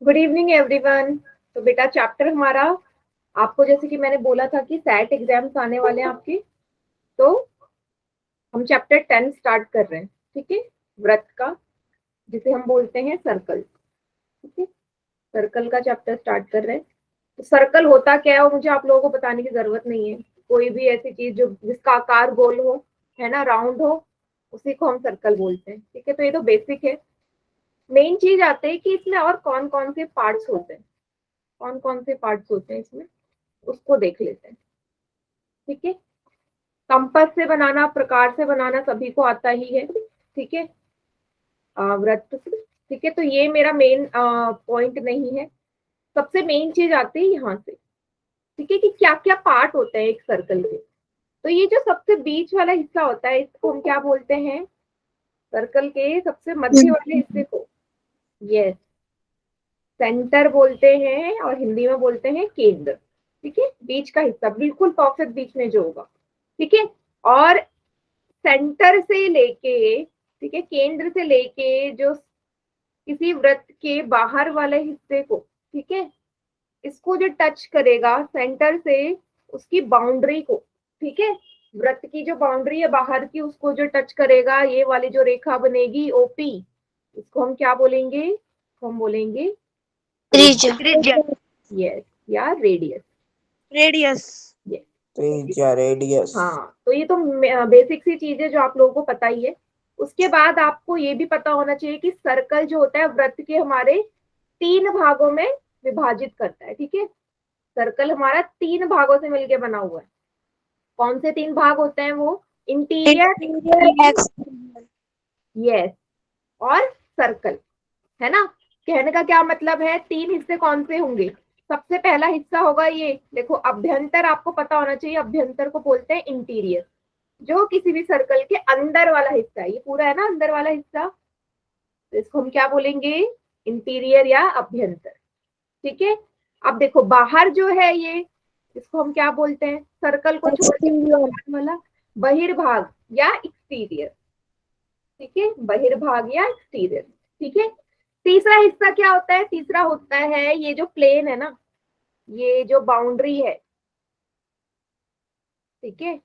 Good evening everyone. तो बेटा chapter हमारा, आपको जैसे कि मैंने बोला था कि सैट एग्जाम्स आने वाले हैं आपके, तो हम चैप्टर 10 स्टार्ट कर रहे हैं। ठीक है, व्रत का, जिसे हम बोलते हैं सर्कल। ठीक है, सर्कल का चैप्टर स्टार्ट कर रहे हैं। तो सर्कल होता क्या है वो मुझे आप लोगों को बताने की जरूरत नहीं है। कोई भी ऐसी चीज जो जिसका आकार गोल हो, है ना, राउंड हो, उसी को हम सर्कल बोलते हैं। ठीक है, तो ये तो बेसिक है। मेन चीज आते है कि इसमें और कौन कौन से पार्ट्स होते हैं, कौन कौन से पार्ट्स होते हैं इसमें, उसको देख लेते हैं। ठीक है, कंपास से बनाना, प्रकार से बनाना सभी को आता ही है। ठीक है, व्रत। ठीक है, तो ये मेरा मेन पॉइंट नहीं है। सबसे मेन चीज आती है यहाँ से। ठीक है, कि क्या क्या पार्ट होते हैं एक सर्कल के। तो ये जो सबसे बीच वाला हिस्सा होता है, इसको हम क्या बोलते हैं, सर्कल के सबसे मध्य वाले हिस्से को यस सेंटर बोलते हैं, और हिंदी में बोलते हैं केंद्र। ठीक है, बीच का हिस्सा, बिल्कुल परफेक्ट बीच में जो होगा। ठीक है, और सेंटर से लेके, ठीक है, केंद्र से लेके जो किसी वृत्त के बाहर वाले हिस्से को, ठीक है, इसको जो टच करेगा सेंटर से उसकी बाउंड्री को, ठीक है, वृत्त की जो बाउंड्री है बाहर की, उसको जो टच करेगा, ये वाली जो रेखा बनेगी ओपी, इसको हम क्या बोलेंगे, हम बोलेंगे त्रिज्या। यस, या रेडियस। रेडियस। त्रिज्या, रेडियस। हाँ, तो ये तो बेसिक सी चीज है जो आप लोगों को पता ही है। उसके बाद आपको ये भी पता होना चाहिए कि सर्कल जो होता है वृत्त के हमारे 3 भागों में विभाजित करता है। ठीक है, सर्कल हमारा 3 भागों से मिलकर बना हुआ है। कौन से 3 भाग होते हैं वो, इंटीरियर, यस, और सर्कल, है ना। कहने का क्या मतलब है, 3 हिस्से कौन से होंगे। सबसे पहला हिस्सा होगा ये देखो, अभ्यंतर, आपको पता होना चाहिए, अभ्यंतर को बोलते हैं इंटीरियर, जो किसी भी सर्कल के अंदर वाला हिस्सा है। ये पूरा है ना अंदर वाला हिस्सा, तो इसको हम क्या बोलेंगे, इंटीरियर या अभ्यंतर। ठीक है, अब देखो बाहर जो है ये, इसको हम क्या बोलते हैं, सर्कल को छोड़ के वाला बहिर्भाग या एक्सटीरियर। ठीक है, बहिर्भाग या एक्सटीरियर। ठीक है, तीसरा हिस्सा क्या होता है, तीसरा होता है ये जो प्लेन है ना, ये जो बाउंड्री है, ठीक है,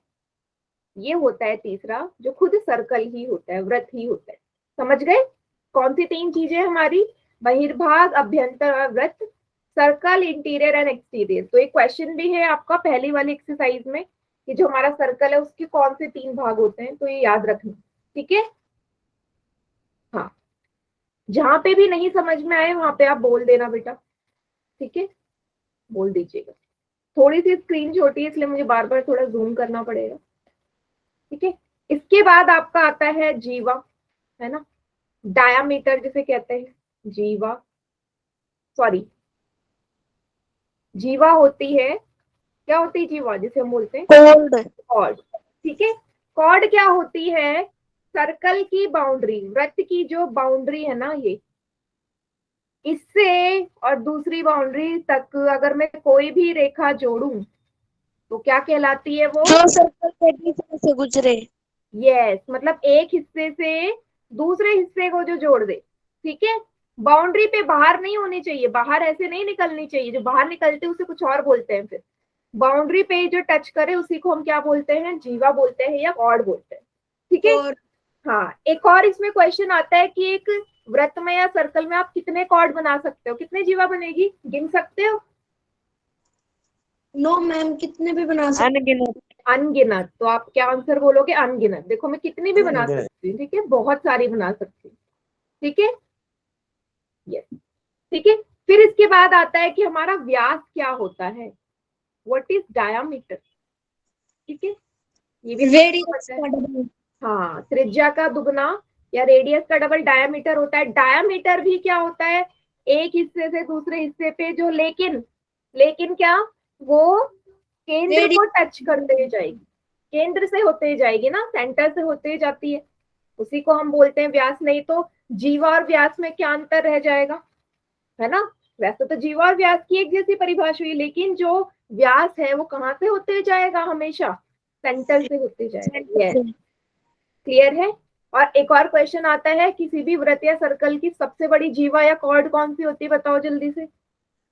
ये होता है तीसरा, जो खुद सर्कल ही होता है, वृत्त ही होता है। समझ गए, कौन सी 3 चीजें हमारी, बहिर्भाग, अभ्यंतर और वृत्त, सर्कल, इंटीरियर एंड एक्सटीरियर। तो एक क्वेश्चन भी है आपका पहली वाली एक्सरसाइज में कि जो हमारा सर्कल है उसके कौन से 3 भाग होते हैं, तो ये याद रखना। ठीक है, हाँ, जहां पे भी नहीं समझ में आए वहां पे आप बोल देना बेटा। ठीक है, बोल दीजिएगा। थोड़ी सी स्क्रीन छोटी है इसलिए मुझे बार बार थोड़ा जूम करना पड़ेगा। ठीक है, इसके बाद आपका आता है जीवा, है ना, डायामीटर जिसे कहते हैं, जीवा, सॉरी, जीवा होती है, क्या होती है जीवा, जिसे हम बोलते हैं कॉर्ड। ठीक है, कॉर्ड क्या होती है, सर्कल की बाउंड्री, वृत्त की जो बाउंड्री है ना, ये इससे और दूसरी बाउंड्री तक अगर मैं कोई भी रेखा जोड़ूं तो क्या कहलाती है वो, जो सर्कल के बीच में से गुजरे। यस, मतलब एक हिस्से से दूसरे हिस्से को जो जोड़ दे। ठीक है, बाउंड्री पे बाहर नहीं होनी चाहिए, बाहर ऐसे नहीं निकलनी चाहिए, जो बाहर निकलते हैं उसे कुछ और बोलते हैं। फिर बाउंड्री पे जो टच करे उसी को हम क्या बोलते हैं, जीवा बोलते हैं या कॉर्ड बोलते हैं। ठीक है, हाँ, एक और इसमें क्वेश्चन आता है कि एक वृत्त में या सर्कल में आप कितने कॉर्ड बना सकते हो, कितने जीवा बनेगी, गिन सकते हो। नो मैम, कितने भी बना सकते। अनगिनत, अनगिनत। तो आप क्या आंसर बोलोगे, अनगिनत। देखो मैं कितनी भी बना सकती हूँ, ठीक है, बहुत सारी बना सकती हूँ। ठीक है, यस, ठीक है। फिर इसके बाद आता है कि हमारा व्यास क्या होता है, व्हाट इज डायामीटर। ठीक है, ये भी रेडियस पता है। का डबल। हाँ, त्रिज्या का दुगना या रेडियस का डबल डायामीटर होता है। डायामीटर भी क्या होता है, एक हिस्से से दूसरे हिस्से पे जो, लेकिन लेकिन क्या, वो केंद्र को टच करते जाएगी, केंद्र से होते जाएगी ना, सेंटर से होते जाती है, उसी को हम बोलते हैं व्यास। नहीं तो जीवा और व्यास में क्या अंतर रह जाएगा, है ना। वैसे तो जीवा और व्यास की एक जैसी परिभाषा हुई, लेकिन जो व्यास है वो कहाँ से होते जाएगा, हमेशा सेंटर से होते जाएगा। यस, क्लियर है। और एक और क्वेश्चन आता है, किसी भी वृत्त या सर्कल की सबसे बड़ी जीवा या कॉर्ड कौन सी होती है, बताओ जल्दी से।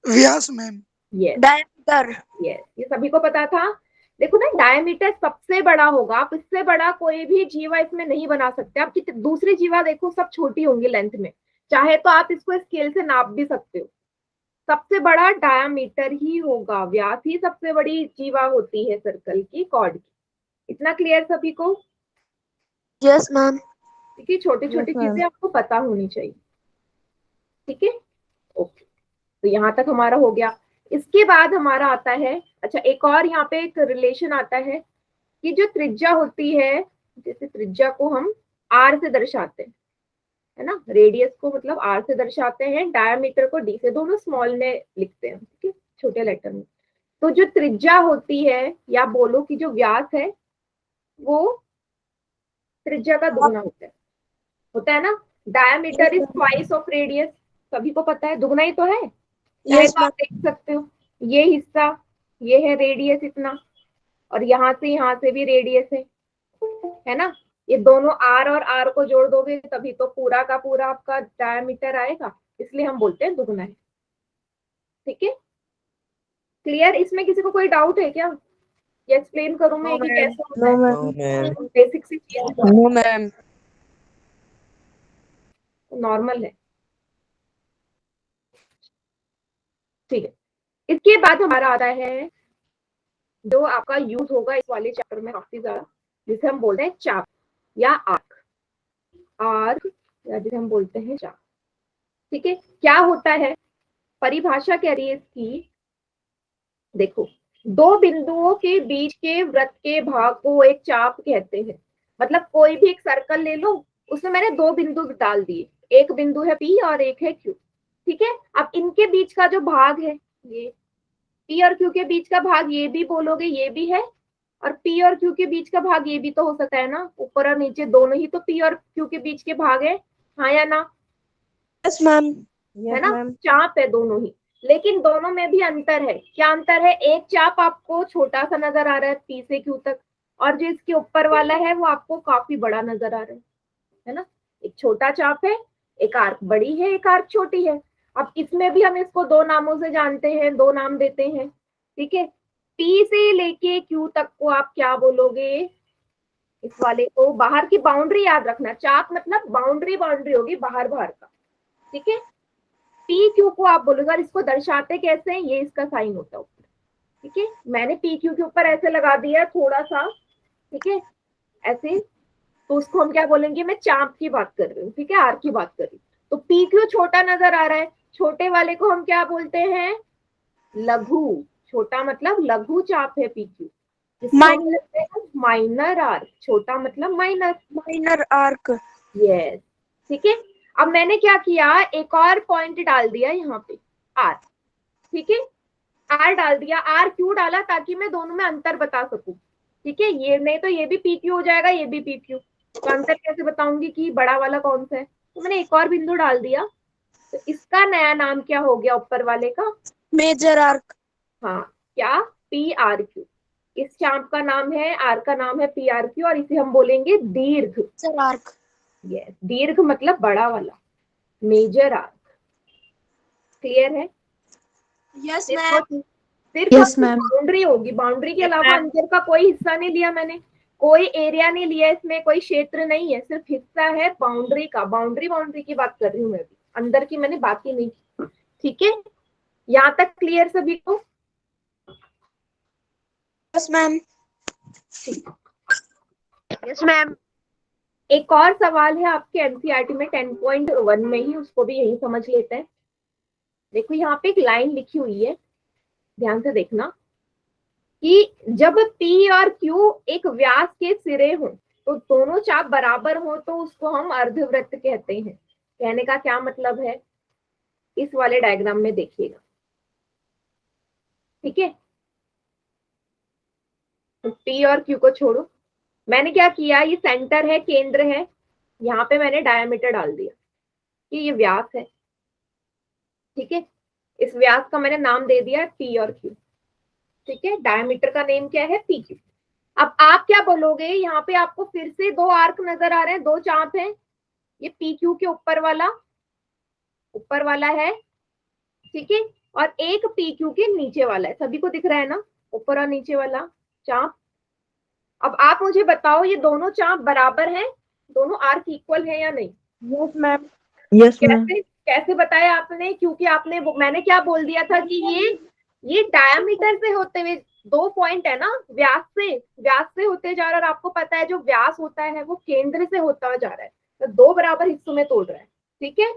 व्यास मैम। Yes diameter. यस, ये सभी को पता था। देखो ना, डायमीटर सबसे बड़ा होगा, आप इससे बड़ा कोई भी जीवा इसमें नहीं बना सकते। आप दूसरी जीवा देखो, सब छोटी होंगी लेंथ में, चाहे तो आप इसको स्केल से नाप भी सकते हो। सबसे बड़ा डायमीटर ही होगा, व्यास ही सबसे बड़ी जीवा होती है सर्कल की, कॉर्ड की। इतना क्लियर सभी को? Yes ma'am. क्योंकि छोटी छोटी चीजें आपको पता होनी चाहिए। ठीक है, ओके, तो यहाँ तक हमारा हो गया। इसके बाद हमारा आता है, अच्छा एक और यहाँ पे एक रिलेशन आता है कि जो त्रिज्या होती है, जैसे त्रिज्या को हम आर से दर्शाते हैं, है ना, रेडियस को मतलब आर से दर्शाते हैं, डायमीटर को डी से, दोनों स्मॉल में लिखते हैं, ठीक है, छोटे लेटर में। तो जो त्रिज्या होती है, या बोलो कि जो व्यास है, वो त्रिज्या का दुगना होता है ना। Diameter is twice of radius, सभी को पता है, दुगना ही तो है। चाहे तो आप देख सकते हो, ये हिस्सा, ये है रेडियस इतना, और यहाँ से भी रेडियस है ना। ये दोनों आर और आर को जोड़ दोगे तभी तो पूरा का पूरा आपका डायमीटर आएगा, इसलिए हम बोलते हैं दुगना है। ठीक है, क्लियर? इसमें किसी को कोई डाउट है क्या? ये एक्सप्लेन करूं मैं कि कैसे होता है? बेसिक सी चीज नो मैम। नॉर्मल है। ठीक है, इसके बाद हमारा आता है जो आपका यूज होगा इस वाले चैप्टर में काफी ज्यादा, जिसे हम बोलते हैं चाप या आर्क। आर्क या जिसे हम बोलते हैं चाप। ठीक है, क्या होता है, परिभाषा कह रही है इसकी, देखो, दो बिंदुओं के बीच के वृत्त के भाग को एक चाप कहते हैं। मतलब कोई भी एक सर्कल ले लो, उसमें मैंने दो बिंदु डाल दिए, एक बिंदु है P और एक है Q। ठीक है, अब इनके बीच का जो भाग है, ये P और Q के बीच का भाग, ये भी बोलोगे ये भी है, और P और Q के बीच का भाग ये भी तो हो सकता है ना, ऊपर और नीचे दोनों ही तो P और Q के बीच के भाग है, हाँ या ना? Yes ma'am. है ना, चाप है दोनों ही, लेकिन दोनों में भी अंतर है। क्या अंतर है? एक चाप आपको छोटा सा नजर आ रहा है P से Q तक, और जो इसके ऊपर वाला है वो आपको काफी बड़ा नजर आ रहा है ना। एक छोटा चाप है, एक आर्क बड़ी है, एक आर्क छोटी है। अब इसमें भी हम इसको दो नामों से जानते हैं, दो नाम देते हैं। ठीक है, P से लेके Q तक को आप क्या बोलोगे? इस वाले को, बाहर की बाउंड्री याद रखना, चाप मतलब बाउंड्री होगी बाहर बाहर का। ठीक है, पी क्यू को आप बोलोगे, और इसको दर्शाते कैसे हैं, ये इसका साइन होता है ऊपर। ठीक है, मैंने पी क्यू के ऊपर ऐसे लगा दिया थोड़ा सा, ठीक है, ऐसे, तो उसको हम क्या बोलेंगे? मैं चाप की बात कर रही हूँ, ठीक है, आर की बात कर रही हूँ। तो पी क्यू छोटा नजर आ रहा है, छोटे वाले को हम क्या बोलते हैं? लघु। छोटा मतलब लघु चाप है पी क्यू। माइनर आर्क, छोटा मतलब माइनर आर्क। यस, ठीक है। अब मैंने क्या किया, एक और पॉइंट डाल दिया यहाँ पे, आर। ठीक है, आर डाल दिया। आर क्यों डाला? ताकि मैं दोनों में अंतर बता सकूं। ठीक है, ये नहीं तो ये भी पी क्यू हो जाएगा, ये भी पी क्यू, तो अंतर कैसे बताऊंगी कि बड़ा वाला कौन सा है? तो मैंने एक और बिंदु डाल दिया, तो इसका नया नाम क्या हो गया ऊपर वाले का? Major arc. हाँ, क्या? P R Q. इस चाप का नाम है, आर का नाम है पी आर क्यू, और इसे हम बोलेंगे दीर्घ। Major arc. यस, दीर्घ मतलब बड़ा वाला, मेजर आर्क। क्लियर है? Yes ma'am. सिर्फ बाउंड्री होगी, बाउंड्री के अलावा अंदर का कोई हिस्सा नहीं लिया मैंने, कोई एरिया नहीं लिया, इसमें कोई क्षेत्र नहीं है, सिर्फ हिस्सा है बाउंड्री का। बाउंड्री की बात कर रही हूँ मैं भी, अंदर की मैंने बात ही नहीं की। ठीक है, यहाँ तक क्लियर सभी को? Yes ma'am. Yes ma'am. एक और सवाल है आपके एनसीईआरटी में 10.1 में ही, उसको भी यही समझ लेते हैं। देखो यहाँ पे एक लाइन लिखी हुई है, ध्यान से देखना, कि जब P और Q एक व्यास के सिरे हों, तो दोनों चाप बराबर हो, तो उसको हम अर्धवृत्त कहते हैं। कहने का क्या मतलब है, इस वाले डायग्राम में देखिएगा। ठीक है, तो P और Q को छोड़ो, मैंने क्या किया, ये सेंटर है, केंद्र है, यहाँ पे मैंने डायमीटर डाल दिया कि ये व्यास है। ठीक है, इस व्यास का मैंने नाम दे दिया P और Q। ठीक है, डायमीटर का नेम क्या है? P Q. अब आप क्या बोलोगे, यहाँ पे आपको फिर से दो आर्क नजर आ रहे हैं, दो चाप हैं, ये पी क्यू के ऊपर वाला है, ठीक है, और एक पी क्यू के नीचे वाला है, सभी को दिख रहा है ना, ऊपर और नीचे वाला चाप। अब आप मुझे बताओ ये दोनों चाप बराबर हैं, दोनों आर्क इक्वल है या नहीं? Yes ma'am. Yes ma'am. कैसे कैसे बताया आपने? क्योंकि मैंने क्या बोल दिया था कि ये डायमीटर से होते हुए, दो पॉइंट है ना, व्यास से होते जा रहा है, और आपको पता है जो व्यास होता है वो केंद्र से होता जा रहा है, तो दो बराबर हिस्सों में तोड़ रहा है, ठीक है।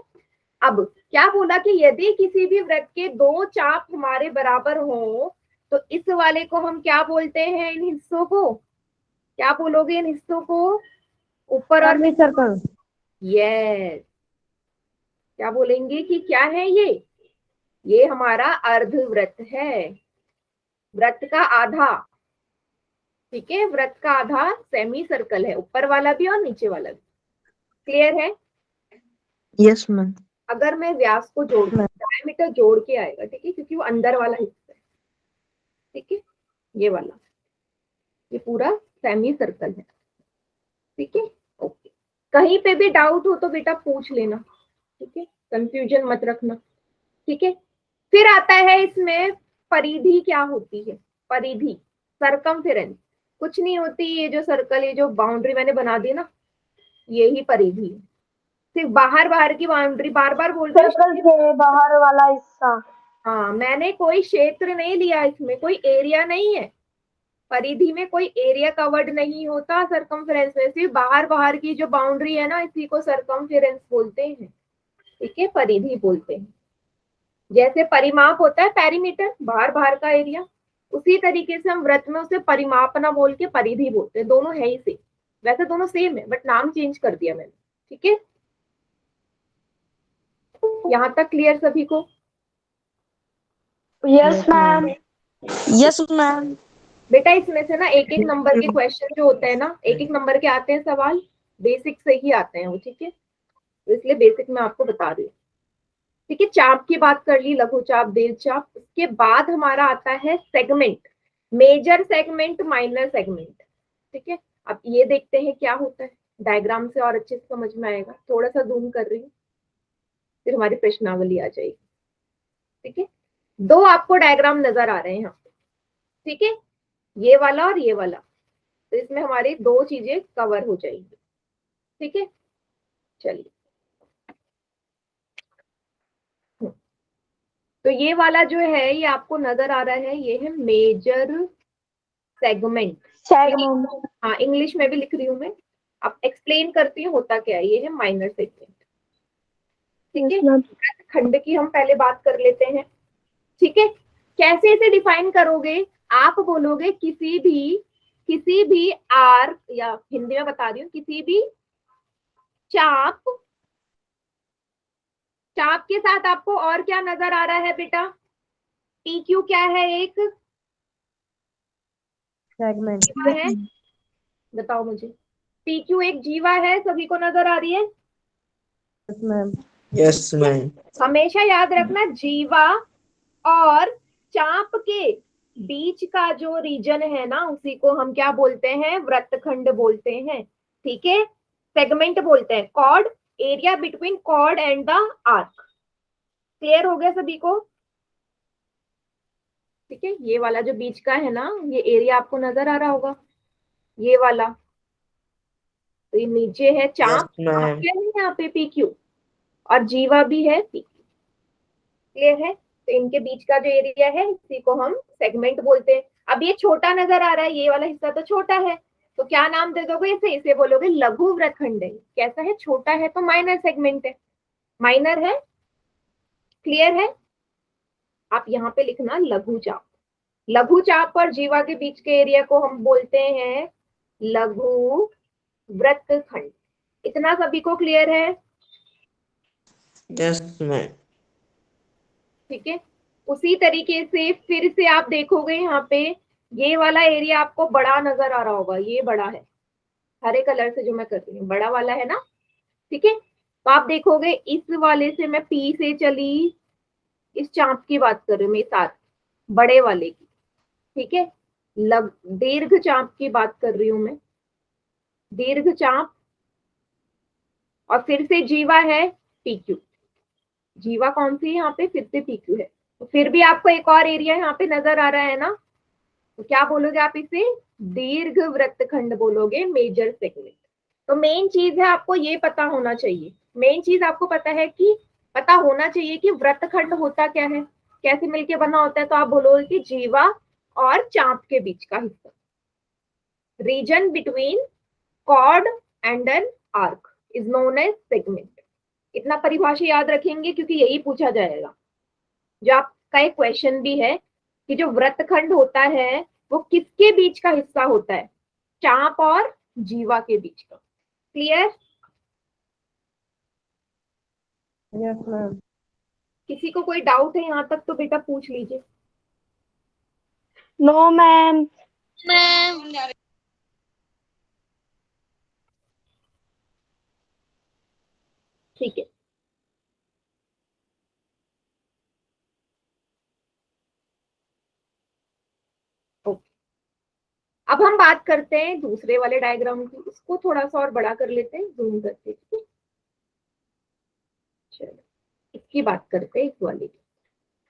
अब क्या बोला कि यदि किसी भी वृत्त के दो चाप हमारे बराबर हो तो इस वाले को हम क्या बोलते हैं, इन हिस्सों को क्या बोलोगे, इन हिस्सों को ऊपर और सर्कल। यस, क्या बोलेंगे कि क्या है ये हमारा अर्धवृत्त है, वृत्त का आधा, ठीक है, वृत्त का आधा सेमी सर्कल है, ऊपर वाला भी और नीचे वाला भी। क्लियर है? Yes ma'am. अगर मैं व्यास को जोड़ डायमीटर जोड़ के आएगा, ठीक है, क्योंकि वो अंदर वाला हिस्सा है, ठीक है, ये वाला, ये पूरा सेमी सर्कल है, ठीक है, ओके। कहीं पे भी डाउट हो तो बेटा पूछ लेना, ठीक है, कंफ्यूजन मत रखना, ठीक है। फिर आता है इसमें परिधि क्या होती है, परिधि, सरकमफेरेंस, कुछ नहीं होती, ये जो सर्कल, ये जो बाउंड्री मैंने बना दी ना, यही परिधि है, सिर्फ बाहर बाहर की बाउंड्री, बार बार बोल रही सर्कल के बाहर वाला हिस्सा। हाँ, मैंने कोई क्षेत्र नहीं लिया, इसमें कोई एरिया नहीं है, परिधि में कोई एरिया कवर्ड नहीं होता, सरकमफेरेंस में सिर्फ बाहर बाहर की जो बाउंड्री है ना, इसी को सरकमफेरेंस बोलते हैं, ठीक है, परिधि बोलते हैं। जैसे परिमाप होता है पेरीमीटर, बाहर बाहर का एरिया, उसी तरीके से हम वृत्त में उसे परिमाप ना बोल के परिधि बोलते हैं, दोनों है ही सेम, वैसे दोनों सेम है बट नाम चेंज कर दिया मैंने, ठीक है। यहाँ तक क्लियर सभी को? Yes ma'am. Yes ma'am. बेटा इसमें से ना एक एक नंबर के क्वेश्चन जो होते हैं ना, एक एक नंबर के आते हैं सवाल, बेसिक से ही आते हैं वो, ठीक है, तो इसलिए बेसिक मैं आपको बता रही हूँ, ठीक है। चाप की बात कर ली, लघु चाप, देव चाप, उसके बाद हमारा आता है segment, major segment, minor segment, ठीक है। अब ये देखते हैं क्या होता है, डायग्राम से और अच्छे से समझ में आएगा, थोड़ा सा जूम कर रही हूँ, फिर हमारी प्रश्नावली आ जाएगी, ठीक है। दो आपको डायग्राम नजर आ रहे हैं यहाँ पे, ठीक है, ये वाला और ये वाला, तो इसमें हमारी दो चीजें कवर हो जाएंगी, ठीक है। चलिए, तो ये वाला जो है ये आपको नजर आ रहा है, ये है मेजर सेगमेंट, हाँ इंग्लिश में भी लिख रही हूँ मैं, अब एक्सप्लेन करती हूँ होता क्या है, ये है माइनर सेगमेंट, ठीक है। खंड की हम पहले बात कर लेते हैं, ठीक है। कैसे इसे डिफाइन करोगे, आप बोलोगे किसी भी आर्क, या हिंदी में बता रही हूँ, किसी भी चाप के साथ आपको और क्या नजर आ रहा है बेटा, पी क्यू क्या है, एक सेगमेंट। जीवा है, बताओ मुझे, पी क्यू एक जीवा है, सभी को नजर आ रही है? Yes ma'am. Yes ma'am. हमेशा याद रखना, जीवा और चाप के बीच का जो रीजन है ना, उसी को हम क्या बोलते हैं, वृत्तखंड बोलते हैं, ठीक है, सेगमेंट बोलते हैं, chord, area between chord and the arc. Clear हो गया सभी को? ठीक है, ये वाला जो बीच का है ना, ये एरिया आपको नजर आ रहा होगा, ये वाला, तो ये नीचे है चाप, यस मैम। क्या है यहाँ पे, पी क्यू, और जीवा भी है पी क्यू, क्लियर है? तो इनके बीच का जो एरिया है इसी को हम सेगमेंट बोलते हैं। अब ये छोटा नजर आ रहा है, ये वाला हिस्सा तो छोटा है, तो क्या नाम दे दोगे इसे बोलोगे लघु वृत्तखंड है। कैसा है, छोटा है तो माइनर सेगमेंट है, माइनर है, क्लियर है? आप यहाँ पे लिखना लघु चाप, लघु चाप और जीवा के बीच के एरिया को हम बोलते हैं लघु वृत्तखंड। इतना सभी को क्लियर है? Yes ma'am. ठीक है, उसी तरीके से फिर से आप देखोगे यहाँ पे ये वाला एरिया आपको बड़ा नजर आ रहा होगा, ये बड़ा है, हरे कलर से जो मैं कर रही हूँ बड़ा वाला है ना, ठीक है। तो आप देखोगे इस वाले से मैं पी से चली, इस चाप की बात कर रही हूँ मैं, साथ बड़े वाले की, ठीक है, दीर्घ चाप की बात कर रही हूं मैं, दीर्घ चाप। और फिर से जीवा है PQ, जीवा कौन सी है यहाँ पे, फिर से PQ है। तो फिर भी आपको एक और एरिया यहाँ पे नजर आ रहा है ना, तो क्या बोलोगे आप इसे, दीर्घ वृत्तखंड बोलोगे, मेजर सेगमेंट। तो मेन चीज है आपको ये पता होना चाहिए, मेन चीज आपको पता होना चाहिए कि वृत्तखंड होता क्या है, कैसे मिलके बना होता है। तो आप बोलोगे कि जीवा और चाप के बीच का हिस्सा, region between chord and an arc is known as segment. इतना परिभाषा याद रखेंगे क्योंकि यही पूछा जाएगा। जो आपका एक क्वेश्चन भी है कि जो वृत्तखंड होता है वो किसके बीच का हिस्सा होता है, चाप और जीवा के बीच का। क्लियर? Yes ma'am. किसी को कोई डाउट है यहाँ तक तो बेटा पूछ लीजिए। No ma'am. ठीक है, ओके। अब हम बात करते हैं दूसरे वाले डायग्राम की, इसको थोड़ा सा और बड़ा कर लेते हैं, जूम करके। चलो इसकी बात करते हैं, इस वाले की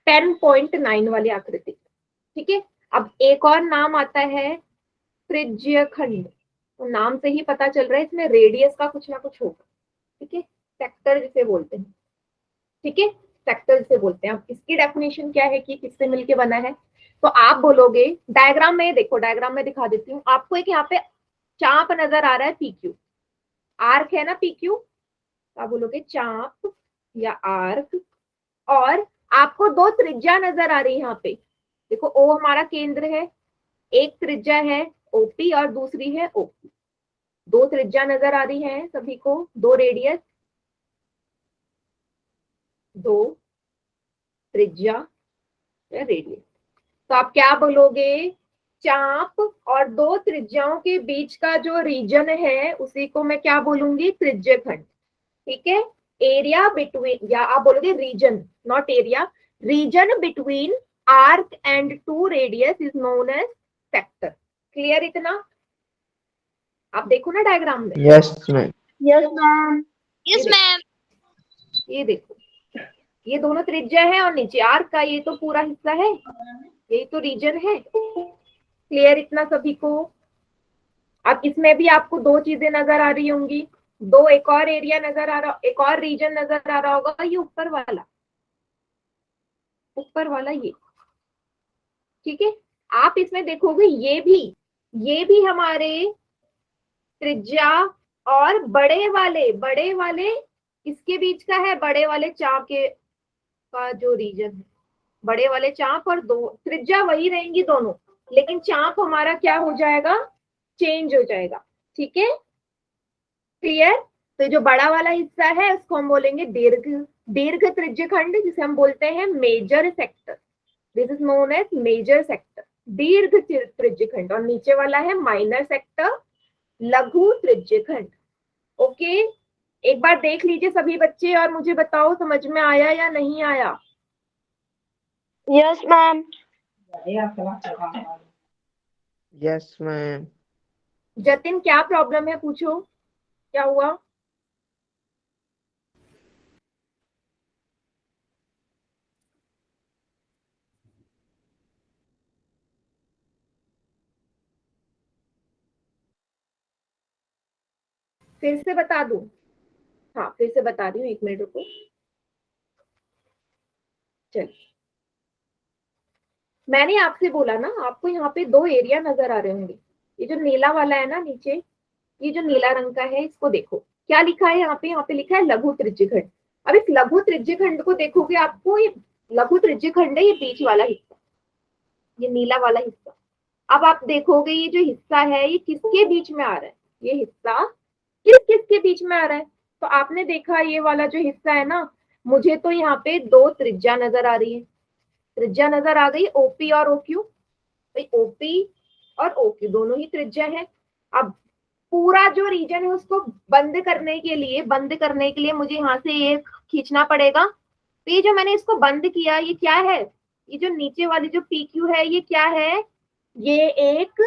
10.9 वाली आकृति। ठीक है, अब एक और नाम आता है त्रिज्य खंड। तो नाम से ही पता चल रहा है इसमें रेडियस का कुछ ना कुछ होगा। ठीक है, सेक्टर जिसे बोलते हैं। ठीक है, सेक्टर जिसे बोलते हैं। अब इसकी डेफिनेशन क्या है कि किससे मिलके बना है, तो आप बोलोगे, डायग्राम में देखो, डायग्राम में दिखा देती हूँ आपको। एक यहाँ पे चाप नजर आ रहा है PQ, आर्क है ना PQ, तो आप बोलोगे चाप या आर्क। और आपको दो त्रिज्या नजर आ रही है यहाँ पे, देखो O हमारा केंद्र है, एक त्रिज्या है OP और दूसरी है OQ। दो त्रिज्या नजर आ रही है सभी को, दो रेडियस, दो त्रिज्या या रेडियस। तो आप क्या बोलोगे, चाप और दो त्रिज्याओं के बीच का जो रीजन है उसी को मैं क्या बोलूंगी, त्रिज्यखंड। ठीक है, एरिया बिटवीन, या आप बोलोगे region, not area, region between arc and two radius is known as sector. Clear इतना? आप देखो ना डायग्राम में। Yes ma'am. Yes ma'am. Yes ma'am. ये देखो, ये दोनों त्रिज्या है और नीचे आर्क का ये तो पूरा हिस्सा है, यही तो रीजन है। क्लियर इतना सभी को? अब इसमें भी आपको दो चीजें नजर आ रही होंगी, दो एक और एरिया नजर आ रहा, एक और रीजन नजर आ रहा होगा, ये ऊपर वाला, ऊपर वाला ये। ठीक है, आप इसमें देखोगे ये भी हमारे त्रिज्या और बड़े वाले किसके बीच का है, बड़े वाले चाप के का जो रीजन है, बड़े वाले चाप और दो त्रिज्या वही रहेंगी दोनों, लेकिन चाप हमारा क्या हो जाएगा, चेंज हो जाएगा। ठीक है, क्लियर? तो जो बड़ा वाला हिस्सा है उसको हम बोलेंगे दीर्घ त्रिज्यखंड, जिसे हम बोलते हैं major sector. This is known as major sector, दीर्घ त्रिज्यखंड। और नीचे वाला है माइनर सेक्टर, लघु त्रिज्यखंड। ओके, एक बार देख लीजिए सभी बच्चे और मुझे बताओ समझ में आया या नहीं आया। Yes ma'am. Yes ma'am. Jatin क्या प्रॉब्लम है, पूछो क्या हुआ। फिर से बता दूं? हाँ फिर से बता रही हूँ, एक मिनट रुको। चलिए, मैंने आपसे बोला ना, आपको यहाँ पे दो एरिया नजर आ रहे होंगे। ये जो नीला वाला है ना नीचे, ये जो नीला रंग का है, इसको देखो क्या लिखा है यहाँ पे लिखा है लघु त्रिज्यखंड। अब इस लघु त्रिज्यखंड को देखोगे, आपको ये लघु त्रिज्यखंड है, ये बीच वाला हिस्सा, ये नीला वाला हिस्सा। अब आप देखोगे ये जो हिस्सा है ये किसके बीच में आ रहा है, ये हिस्सा किसके बीच में आ रहा है। तो आपने देखा ये वाला जो हिस्सा है ना, मुझे तो यहाँ पे दो त्रिज्या नजर आ रही है, त्रिज्या नजर आ गई OP और OQ। भाई OP और OQ दोनों ही त्रिज्या है। अब पूरा जो रीजन है उसको बंद करने के लिए मुझे यहाँ से ये खींचना पड़ेगा। तो ये जो मैंने इसको बंद किया, ये क्या है, ये जो नीचे वाली जो PQ है ये क्या है, ये एक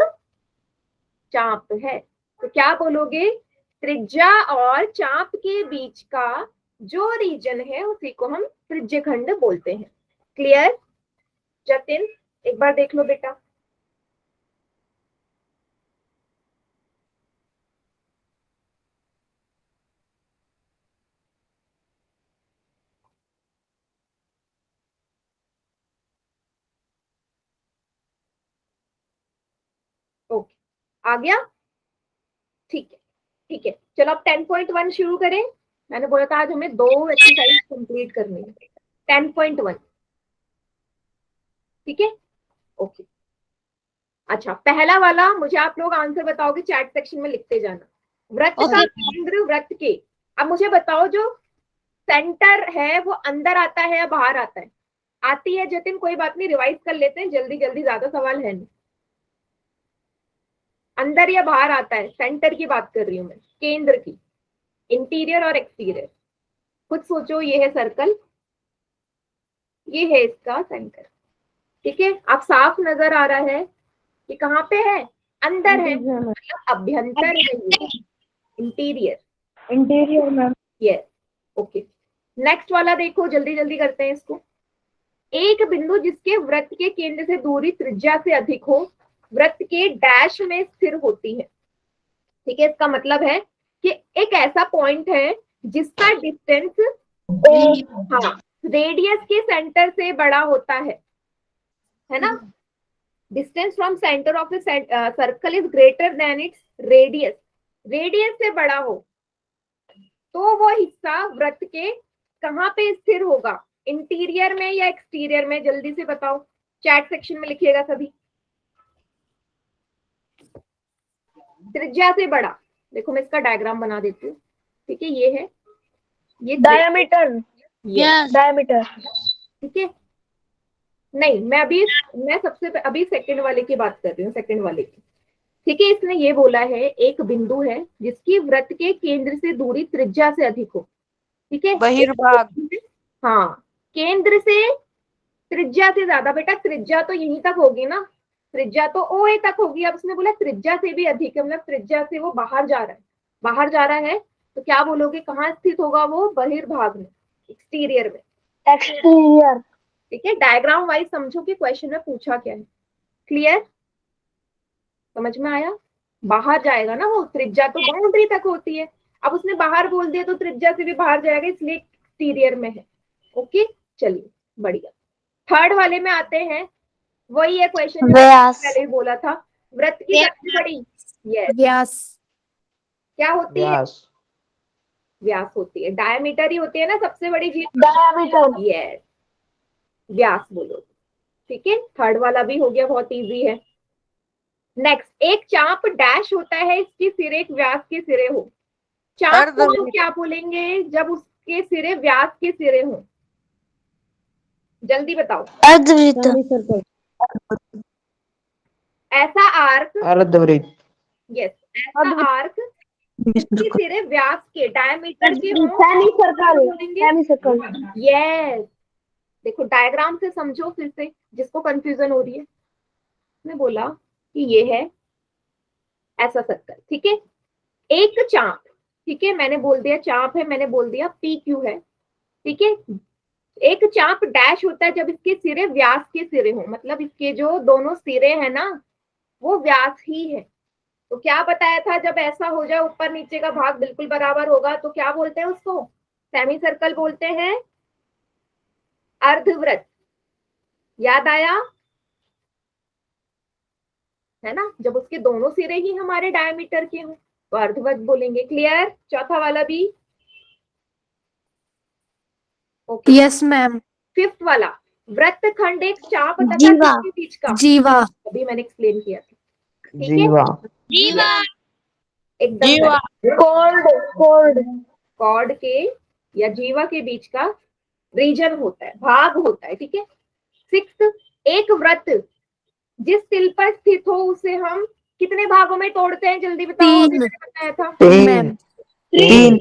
चाप है। तो क्या बोलोगे? त्रिज्या और चाप के बीच का जो रीजन है उसी को हम त्रिज्यखंड बोलते हैं। क्लियर? जतिन एक बार देख लो बेटा। ओके, आ गया? ठीक है, ठीक है। चलो अब 10.1 शुरू करें। मैंने बोला था आज हमें 2 एक्सरसाइज कंप्लीट करनी है। 10.1, ठीक है? ओके। अच्छा, पहला वाला मुझे आप लोग आंसर बताओगे, चैट सेक्शन में लिखते जाना। वृत्त का केंद्र वृत्त के, अब मुझे बताओ जो सेंटर है वो अंदर आता है या बाहर आता है? आती है जतिन, कोई बात नहीं, रिवाइज कर लेते हैं जल्दी जल्दी, ज्यादा सवाल है नहीं। अंदर या बाहर आता है? सेंटर की बात कर रही हूं मैं, केंद्र की। इंटीरियर और एक्सटीरियर, खुद सोचो। ये है सर्कल, ये है इसका सेंटर, ठीक है? आप साफ नजर आ रहा है कि कहाँ पे है? अंदर है, मतलब अभ्यंतर है ये, interior. Interior ma'am. Yes, okay. Next वाला देखो, जल्दी जल्दी करते हैं इसको। एक बिंदु जिसके वृत्त के केंद्र से दूरी त्रिज्या से अधिक हो, वृत्त के डैश में स्थिर होती है। ठीक है, इसका मतलब है कि एक ऐसा पॉइंट है जिसका डिस्टेंस हाँ रेडियस के सेंटर से बड़ा होता है ना? Distance from centre of the circle is greater than its radius. Radius से बड़ा हो तो वो हिस्सा वृत्त के कहाँ पे स्थिर होगा? इंटीरियर में या एक्सटीरियर में? जल्दी से बताओ, चैट सेक्शन में लिखिएगा सभी। त्रिज्या से बड़ा, देखो मैं इसका डायग्राम बना देती हूँ, ठीक है? ये है, ये डायमीटर। Yes, diameter. ठीक है? नहीं, मैं सबसे अभी सेकंड वाले की बात कर रही हूँ, सेकंड वाले की। ठीक है, इसने ये बोला है एक बिंदु है जिसकी वृत्त के केंद्र से दूरी त्रिज्या से अधिक हो, ठीक है? बहिर्भाग। हाँ, केंद्र से त्रिज्या से ज्यादा। बेटा त्रिज्या तो यहीं तक होगी ना, त्रिज्या तो OA तक होगी। अब उसने बोला त्रिज्या से भी अधिक है, मतलब त्रिज्या से वो बाहर जा रहा है। बाहर जा रहा है तो क्या बोलोगे, कहाँ स्थित होगा वो? बहिर्भाग में, एक्सटीरियर में। एक्सटीरियर। ठीक है, डायग्राम वाइज समझो कि क्वेश्चन में पूछा क्या है। क्लियर? समझ में आया? बाहर जाएगा ना वो, त्रिज्या तो बाउंड्री तक होती है। अब उसने बाहर बोल दिया तो त्रिज्या से भी बाहर जाएगा, इसलिए एक्सटीरियर में है। ओके, चलिए बढ़िया। थर्ड वाले में आते हैं, वही है क्वेश्चन जो पहले ही बोला था। वृत्त की सबसे बड़ी व्यास। क्या होती है? व्यास। व्यास होती है। डायमीटर ही होती है ना सबसे बड़ी चीज? डायमीटर। यस, व्यास बोलो, ठीक है? थर्ड वाला भी हो गया, बहुत इजी है। नेक्स्ट, एक चाप डैश होता है, इसके सिरे एक व्यास के सिरे हो। चाप को हम क्या बोलेंगे जब उसके सिरे व्यास के सिरे हो? जल्दी बताओ। अर्धवृत्त। ऐसा आर्क, अर्धवृत्त। यस, ऐसा आर्क जिसके सिरे व्यास के, डायमीटर के हो, बोलेंगे सेमी सर्कल। यस। देखो डायग्राम से समझो फिर से, जिसको कंफ्यूजन हो रही है। मैं बोला कि ये है ऐसा सर्कल, ठीक है? एक चाप, ठीक है, मैंने बोल दिया चाप है, मैंने बोल दिया PQ है, ठीक है? एक चाप डैश होता है जब इसके सिरे व्यास के सिरे हो, मतलब इसके जो दोनों सिरे हैं ना वो व्यास ही है। तो क्या बताया था, जब ऐसा हो जाए ऊपर नीचे का भाग बिल्कुल बराबर होगा तो क्या बोलते हैं उसको? सेमी सर्कल बोलते हैं, अर्धवृत्त। याद आया है ना? जब उसके दोनों सिरे ही हमारे डायमीटर के हों तो अर्धवृत्त बोलेंगे। क्लियर? चौथा वाला भी ओके? Yes ma'am. फिफ्थ वाला, वृत्त खंड एक चाप तथा जीवा। किसके बीच का? जीवा। अभी मैंने एक्सप्लेन किया था, ठीक है? जीवा। एकदम कॉर्ड। कॉर्ड के या जीवा के बीच का रीजन होता है, भाग होता है, ठीक है? सिक्स्थ, एक वृत्त जिस तिल पर स्थित हो उसे हम कितने भागों में तोड़ते हैं? जल्दी बताओ, अभी मैंने बताया था। तीन। तीन।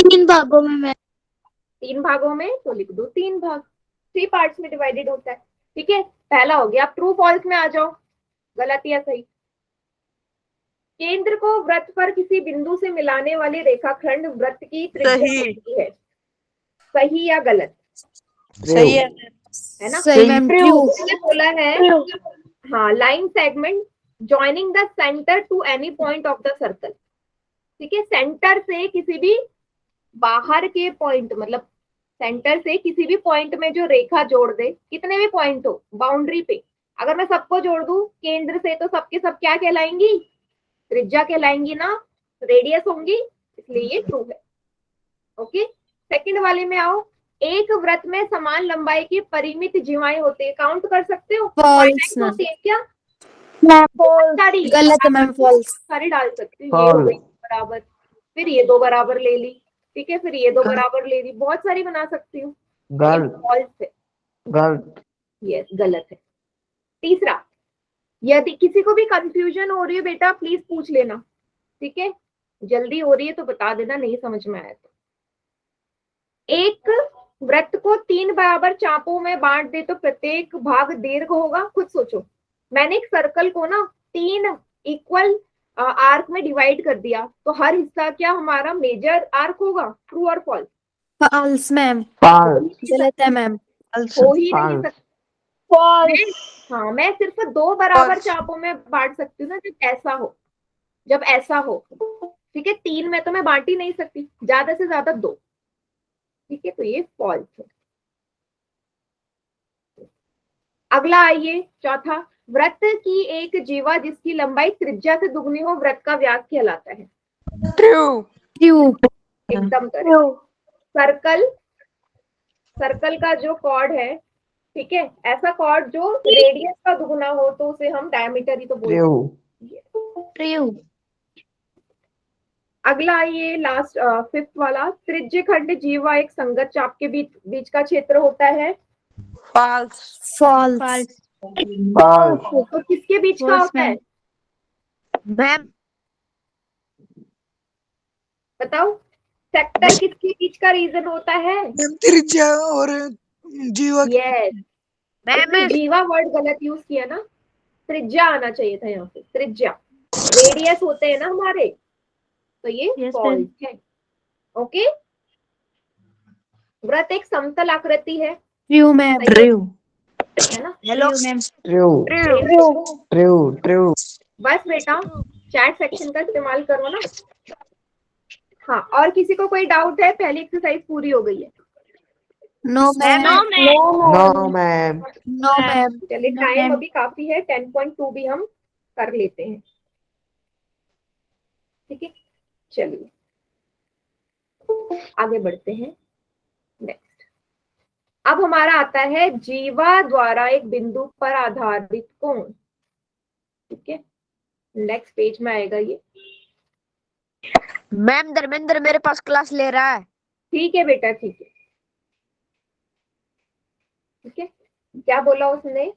तीन भागों में मैम। 3 भागों में, तो लिख दो 3 भाग। 3 पार्ट्स में डिवाइडेड होता है, ठीक है? पहला हो गया। अब ट्रू फॉल्स में आ जाओ। गलत या सही? केंद्र को वृत्त पर किसी बिंदु से मिलाने वाली रेखाखंड वृत्त की त्रिज्या सही। होती है। सही या गलत? सही है है ना? सही मैम, ट्रू। उसने बोला है हाँ, line segment joining the centre to any point of the circle. ठीक है, सेंटर से किसी भी बाहर के पॉइंट, मतलब सेंटर से किसी भी पॉइंट में जो रेखा जोड़ दे, कितने भी पॉइंट हो बाउंड्री पे, अगर मैं सबको जोड़ दूं केंद्र से, तो सबके सब क्या कहलाएंगी? त्रिज्या कहलाएंगी ना, रेडियस होंगी, इसलिए ये ट्रू है। ओके, सेकंड वाले में आओ। एक वृत्त में समान लंबाई की परिमित जीवाएं होते हैं, काउंट कर सकते हो? फॉल्स Finite होती है क्या? सारी गलत है मैम, फॉल्स। सारी डाल सकते हो, ये हो गई बराबर, फिर ये दो बराबर ले ली, ठीक है, फिर ये दो बराबर ले ली, बहुत सारी बना सकती हूँ। फॉल्स है, गलत। यस गलत है। तीसरा, यदि किसी को भी कंफ्यूजन हो रही है बेटा प्लीज पूछ लेना, ठीक है, जल्दी हो रही है तो बता देना, नहीं समझ में आया तो। एक वृत्त को 3 बराबर चापों में बांट दे तो प्रत्येक भाग दीर्घ होगा। खुद सोचो, मैंने एक सर्कल को ना 3 इक्वल आर्क में डिवाइड कर दिया, तो हर हिस्सा क्या हमारा मेजर आर्क होगा? ट्रू और फॉल्स? False ma'am, false. गलत है मैम। हो ही नहीं सकता। हाँ, मैं सिर्फ 2 बराबर चापों में बांट सकती हूँ ना, जब ऐसा हो, जब ऐसा हो, ठीक है, 3 में तो मैं बांट ही नहीं सकती, ज्यादा से ज्यादा 2, ठीक है, तो ये फॉल्स है। अगला आइए, चौथा, वृत्त की एक जीवा जिसकी लंबाई त्रिज्या से दुगनी हो वृत्त का व्यास कहलाता है। ट्रू। ट्रू। एकदम करेक्ट। सर्कल, सर्कल का जो कॉर्ड है, ठीक है, ऐसा कॉर्ड जो रेडियस का दुगना हो तो उसे हम डायमीटर ही तो बोलते हैं। ट्रू। अगला आइए, लास्ट फिफ्थ वाला, त्रिज्य खंड जीवा एक संगत चाप के बीच का क्षेत्र होता है। फॉल्स। फॉल्स। तो किसके बीच का होता है? मैम बताओ, सेक्टर किसके बीच का रीजन होता है? त्रिज्या और जीवा। यस, मैम जीवा वर्ड गलत यूज किया ना, त्रिज्या आना चाहिए था यहाँ पे, त्रिज्या। रेडियस होते हैं ना हमारे, तो ये फॉल्स है। ओके, वृत्त एक समतल आकृति है। True ma'am. ट्रू। है ना? Hello true. ट्रू। ट्रू। बस बेटा, चैट सेक्शन का इस्तेमाल करो ना। हाँ, और किसी को कोई डाउट है? पहली एक्सरसाइज पूरी हो गई है। No ma'am. No ma'am. No ma'am. चलिए, टाइम अभी काफी है, 10.2 भी हम कर लेते हैं, ठीक है, चलिए आगे बढ़ते हैं। नेक्स्ट, अब हमारा आता है जीवा द्वारा एक बिंदु पर आधारित कोण, ठीक है, नेक्स्ट पेज में आएगा ये। मैम धर्मेंद्र मेरे पास क्लास ले रहा है। ठीक है बेटा, ठीक है, ठीक है, क्या बोला उसने?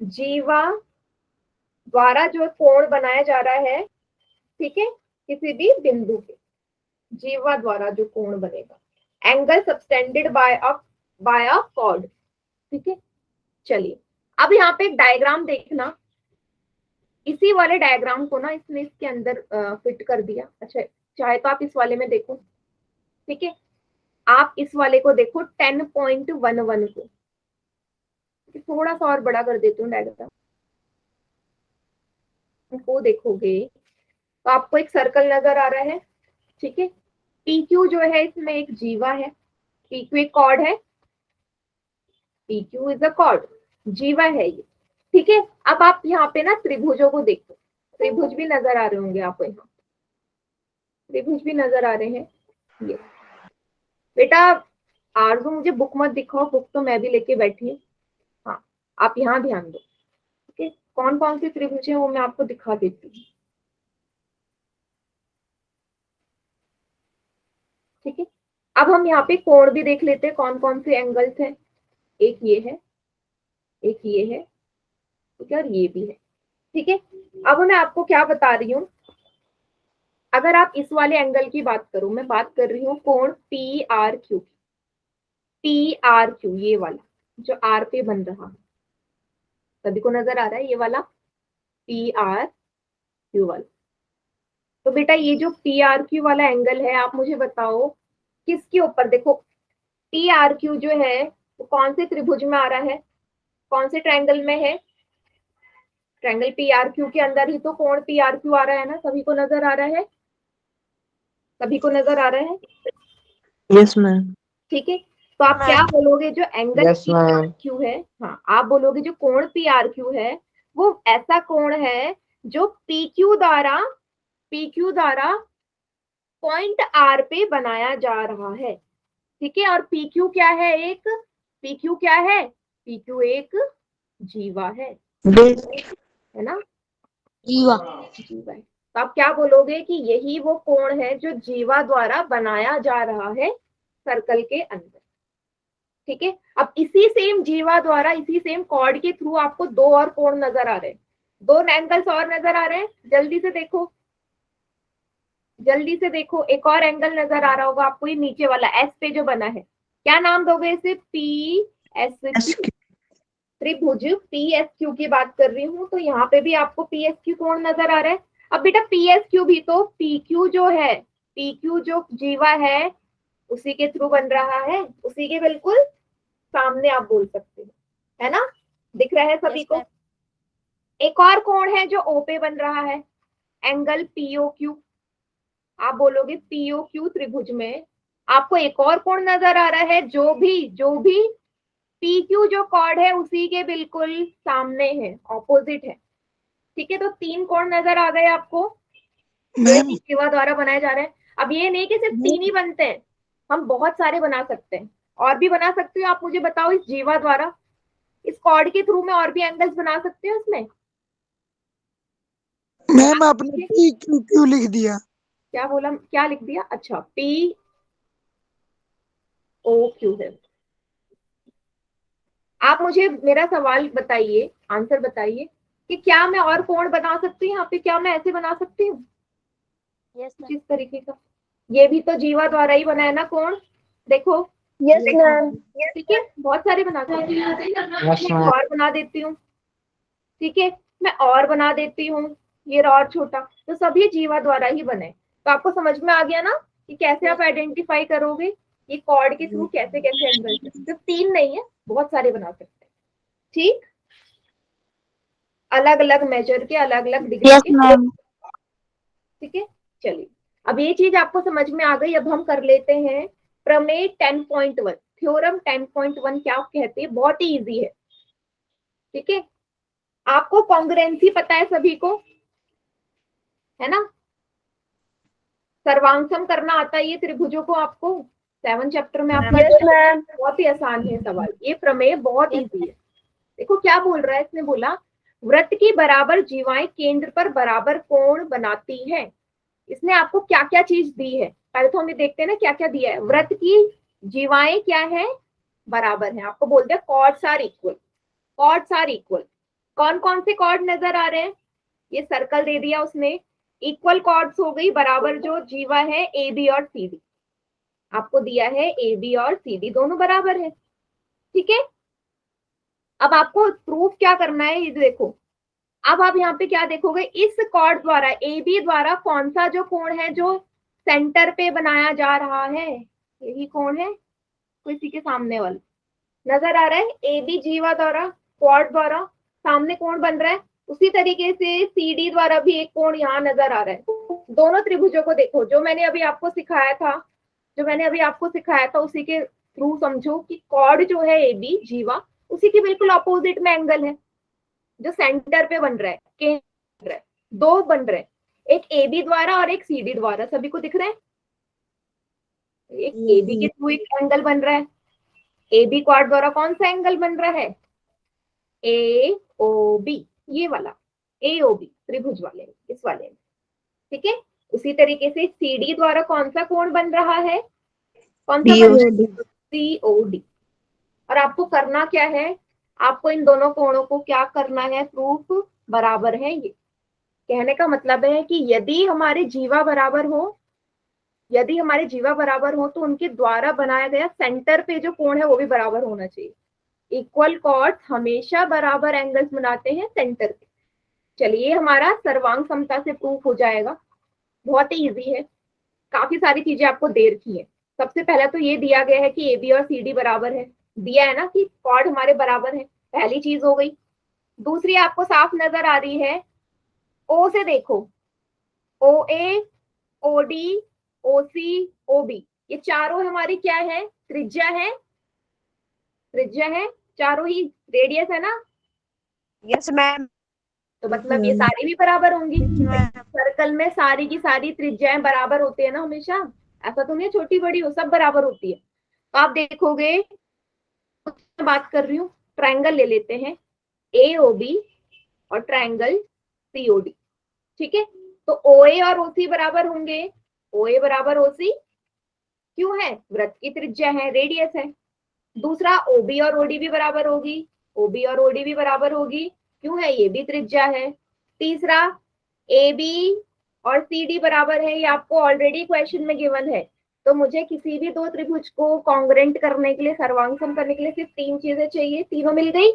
जीवा द्वारा जो कोण बनाया जा रहा है, ठीक है, किसी भी बिंदु पे जीवा द्वारा जो कोण बनेगा, एंगल सबटेंडेड बाय अ कॉर्ड, ठीक है। चलिए, अब यहाँ पे एक डायग्राम देखना, इसी वाले डायग्राम को ना इसने इसके अंदर फिट कर दिया। अच्छा, चाहे तो आप इस वाले में देखो, ठीक है, आप इस वाले को देखो 10.11 को, थोड़ा सा और बड़ा कर देती हूँ डायग्राम को, देखोगे तो आपको एक सर्कल नजर आ रहा है, ठीक है। PQ जो है इसमें एक जीवा है, PQ एक कॉर्ड है, PQ इज अ कॉर्ड, जीवा है ये, ठीक है। अब आप यहाँ पे ना त्रिभुजों को देखो, त्रिभुज भी नजर आ रहे होंगे आपको, यहाँ त्रिभुज भी नजर आ रहे हैं ये। बेटा आरजू, मुझे बुक मत दिखाओ, बुक तो मैं भी लेके बैठी हूँ। हाँ, आप यहाँ ध्यान दो, ठीक है, कौन कौन से त्रिभुज है वो मैं आपको दिखा देती हूँ, ठीक है। अब हम यहाँ पे कोण भी देख लेते हैं, कौन कौन से एंगल्स हैं। एक ये है, एक ये है, ठीक है, और ये भी है, ठीक है। अब मैं आपको क्या बता रही हूँ, अगर आप इस वाले एंगल की बात करो, मैं बात कर रही हूँ कोण PRQ, ये वाला जो R पे बन रहा है, सभी को नजर आ रहा है ये वाला, PRQ वाला। तो बेटा ये जो PRQ वाला एंगल है, आप मुझे बताओ किसके ऊपर, देखो PRQ जो है वो कौन से त्रिभुज में आ रहा है, कौन से ट्रायंगल में है? ट्रायंगल PRQ के अंदर ही तो कोण PRQ आ रहा है ना, सभी को नजर आ रहा है, सभी को नजर आ रहा है, Yes, ma'am. ठीक है। तो आप क्या बोलोगे, जो एंगल Yes, ma'am. PRQ है, हाँ आप बोलोगे जो कोण PRQ है वो ऐसा कोण है जो PQ द्वारा पॉइंट R पे बनाया जा रहा है, ठीक है। और PQ क्या है, एक PQ क्या है, PQ एक जीवा है ना, जीवा। जीवा है। तो आप क्या बोलोगे कि यही वो कोण है जो जीवा द्वारा बनाया जा रहा है सर्कल के अंदर, ठीक है। अब इसी सेम जीवा द्वारा, इसी सेम कॉर्ड के थ्रू आपको दो और कोण नजर आ रहे हैं, दो एंगल्स और नजर आ रहे हैं, जल्दी से देखो, जल्दी से देखो। एक और एंगल नजर आ रहा होगा आपको, ये नीचे वाला एस पे जो बना है, क्या नाम दोगे इसे? PSQ त्रिभुज PSQ की बात कर रही हूँ। तो यहाँ पे भी आपको PSQ कोण नजर आ रहा है। अब बेटा PSQ भी तो PQ जो है, PQ जो जीवा है उसी के थ्रू बन रहा है, उसी के बिल्कुल सामने आप बोल सकते हो, है ना, दिख रहा है सभी को। एक और कोण है जो O पे बन रहा है, एंगल POQ। आप बोलोगे POQ त्रिभुज में आपको एक और कोण नजर आ रहा है जो भी PQ जो कॉर्ड है उसी के बिल्कुल सामने है, ऑपोजिट है, ठीक है। तो तीन कोण नजर आ गए आपको, जीवा द्वारा बनाए जा रहे हैं। अब ये नहीं कि सिर्फ तीन ही बनते हैं, हम बहुत सारे बना सकते हैं, और भी बना सकते हो। आप मुझे बताओ इस जीवा द्वारा, इस कॉर्ड के थ्रू में और भी एंगल्स बना सकते हो इसमें? मैम आपने PQQ लिख दिया। क्या बोला, क्या लिख दिया? अच्छा POQ है। आप मुझे मेरा सवाल बताइए, आंसर बताइए कि क्या मैं और कोण बना सकती हूँ यहाँ पे, क्या मैं ऐसे बना सकती हूँ? किस तरीके का? ये भी तो जीवा द्वारा ही बना है ना कोण, देखो। Yes ma'am. ठीक है, बहुत सारे बना सकती हूँ, Yes, मैं ma'am. और बना देती हूँ, ठीक है, मैं और बना देती हूँ, ये और छोटा, तो सभी जीवा द्वारा ही बने। तो आपको समझ में आ गया ना कि कैसे आप आइडेंटिफाई करोगे ये कॉर्ड के थ्रू कैसे कैसे एंगल, सिर्फ तीन नहीं है, बहुत सारे बना सकते हैं, ठीक, अलग अलग मेजर के, अलग अलग डिग्री यस के, मैम। ठीक है। चलिए, अब ये चीज आपको समझ में आ गई। अब हम कर लेते हैं प्रमेय 10.1, थ्योरम 10.1 क्या कहते हैं, बहुत ही इजी है, ठीक है। आपको कॉन्ग्रुएंसी पता है सभी को, है ना, सर्वांशम करना आता है ये त्रिभुजों को आपको, 7 चैप्टर में आप बहुत ही आसान है सवाल, ये प्रमेय बहुत इजी है। देखो क्या बोल रहा है, इसने बोला वृत्त की बराबर जीवाएं केंद्र पर बराबर कोण बनाती हैं। इसने आपको क्या क्या चीज दी है, पहले तो हमें देखते हैं ना क्या क्या दिया है। वृत्त की जीवाएं क्या है, बराबर है, आपको बोल दिया chords are equal, chords are equal. कौन कौन से कॉर्ड नजर आ रहे हैं, ये सर्कल दे दिया उसने, इक्वल कॉर्ड्स हो गई, बराबर जो जीवा है AB और CD, आपको दिया है AB और CD दोनों बराबर है, ठीक है। अब आपको प्रूफ क्या करना है, ये देखो, अब आप यहाँ पे क्या देखोगे, इस कॉर्ड द्वारा AB द्वारा कौन सा जो कोण है जो सेंटर पे बनाया जा रहा है, यही कोण है, तो इसी के सामने वाला नजर आ रहा है, AB जीवा द्वारा कॉर्ड द्वारा सामने कोण बन रहा है, उसी तरीके से CD द्वारा भी एक कोण यहाँ नजर आ रहा है। दोनों त्रिभुजों को देखो, जो मैंने अभी आपको सिखाया था उसी के थ्रू समझो कि कॉर्ड जो है AB जीवा, उसी के बिल्कुल अपोजिट में एंगल है जो सेंटर पे बन रहा है, केंद्र है, दो बन रहे हैं, एक AB द्वारा और एक CD द्वारा, सभी को दिख रहा है, एक AB के थ्रू एक एंगल बन रहा है, AB क्वाड द्वारा कौन सा एंगल बन रहा है, AOB, ये वाला AOB त्रिभुज वाले, इस वाले में, ठीक है। उसी तरीके से CD द्वारा कौन सा कोण बन रहा है, कौन सा COD। और आपको करना क्या है, आपको इन दोनों कोणों को क्या करना है, प्रूफ बराबर है। ये कहने का मतलब है कि यदि हमारे जीवा बराबर हो तो उनके द्वारा बनाया गया सेंटर पे जो कोण है वो भी बराबर होना चाहिए। इक्वल कॉर्ड्स हमेशा बराबर एंगल्स बनाते हैं सेंटर पे, चलिए हमारा सर्वांग समता से प्रूफ हो जाएगा, बहुत ही इजी है, काफी सारी चीजें आपको दे रखी है। सबसे पहले तो ये दिया गया है कि ए बी और सी डी बराबर है, दिया है ना कि कॉर्ड हमारे बराबर है, पहली चीज हो गई। दूसरी आपको साफ नजर आ रही है, ओ से देखो, ओ ए, ओ डी, ओ सी, ओ बी, ये चारों हमारी क्या है, त्रिज्या है, त्रिज्या है, चारों ही रेडियस है ना, यस मैम। तो मतलब ये सारी भी बराबर होंगी। सर्कल में सारी की सारी त्रिज्याएं बराबर होती है ना हमेशा, ऐसा तो नहीं छोटी बड़ी हो, सब बराबर होती है। तो आप देखोगे, बात कर रही हूँ, ट्रायंगल ले लेते हैं AOB और ट्रायंगल COD, ठीक है। तो OA और OC बराबर होंगे, OA बराबर OC क्यों है, वृत्त की त्रिज्या है, रेडियस है। दूसरा OB और OD भी बराबर होगी, OB और OD भी बराबर होगी, क्यों है, ये भी त्रिज्या है। तीसरा AB और CD बराबर है, ये आपको ऑलरेडी क्वेश्चन में गिवन है। तो मुझे किसी भी दो त्रिभुज को कॉन्ग्रेंट करने के लिए, सर्वांगसम करने के लिए सिर्फ तीन चीजें चाहिए, तीनों मिल गई,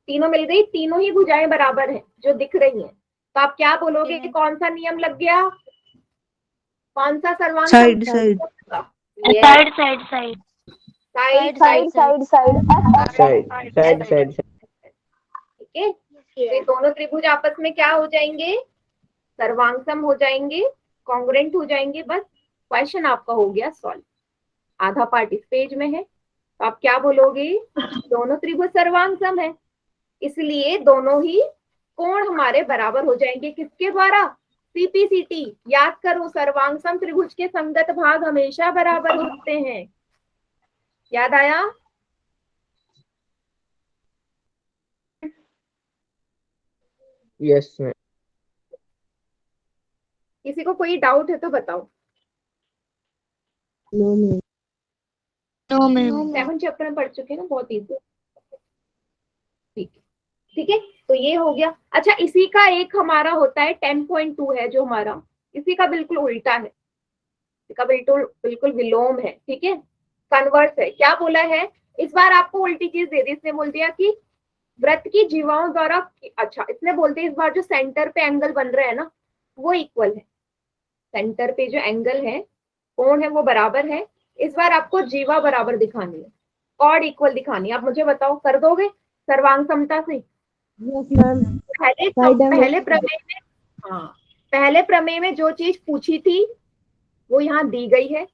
तीनों मिल गई, तीनों ही भुजाएं बराबर हैं जो दिख रही हैं। तो आप क्या बोलोगे, कौन सा नियम लग गया, कौन सा सर्वांगसम, side side side side side side side side side side. ठीक है। तो ये दोनों त्रिभुज आपस में क्या हो जाएंगे, सर्वांगसम हो जाएंगे, कॉन्ग्रेंट हो जाएंगे। बस क्वेश्चन आपका हो गया सॉल्व, आधा पार्ट इस पेज में है। तो आप क्या बोलोगे, दोनों त्रिभुज सर्वांगसम है, इसलिए दोनों ही कोण हमारे बराबर हो जाएंगे, किसके द्वारा, CPCT। याद करो, सर्वांगसम त्रिभुज के संगत भाग हमेशा बराबर होते हैं, याद आया। Yes ma'am. किसी को कोई डाउट है तो बताओ। No ma'am. No ma'am 7 chapter में पढ़ चुके हैं ना, बहुत इजी। ठीक है, ठीक है, तो ये हो गया। अच्छा, इसी का एक हमारा होता है 10.2 है जो हमारा, इसी का बिल्कुल उल्टा है, इसका बिल्कुल बिल्कुल विलोम है, ठीक है, कन्वर्स है। क्या बोला है, इस बार आपको उल्टी चीज दे दी, इसने बोल दिया कि वृत्त की जीवाओं द्वारा, अच्छा इसने बोलते इस बार जो सेंटर पे एंगल बन रहा है ना वो इक्वल है, सेंटर पे जो एंगल है, कोण है, वो बराबर है। इस बार आपको जीवा बराबर दिखानी है, कॉर्ड इक्वल दिखानी है। आप मुझे बताओ, कर दोगे सर्वांग समता से। Yes ma'am. पहले प्रमेय में, हाँ पहले प्रमेय में जो चीज पूछी थी वो यहाँ दी गई है,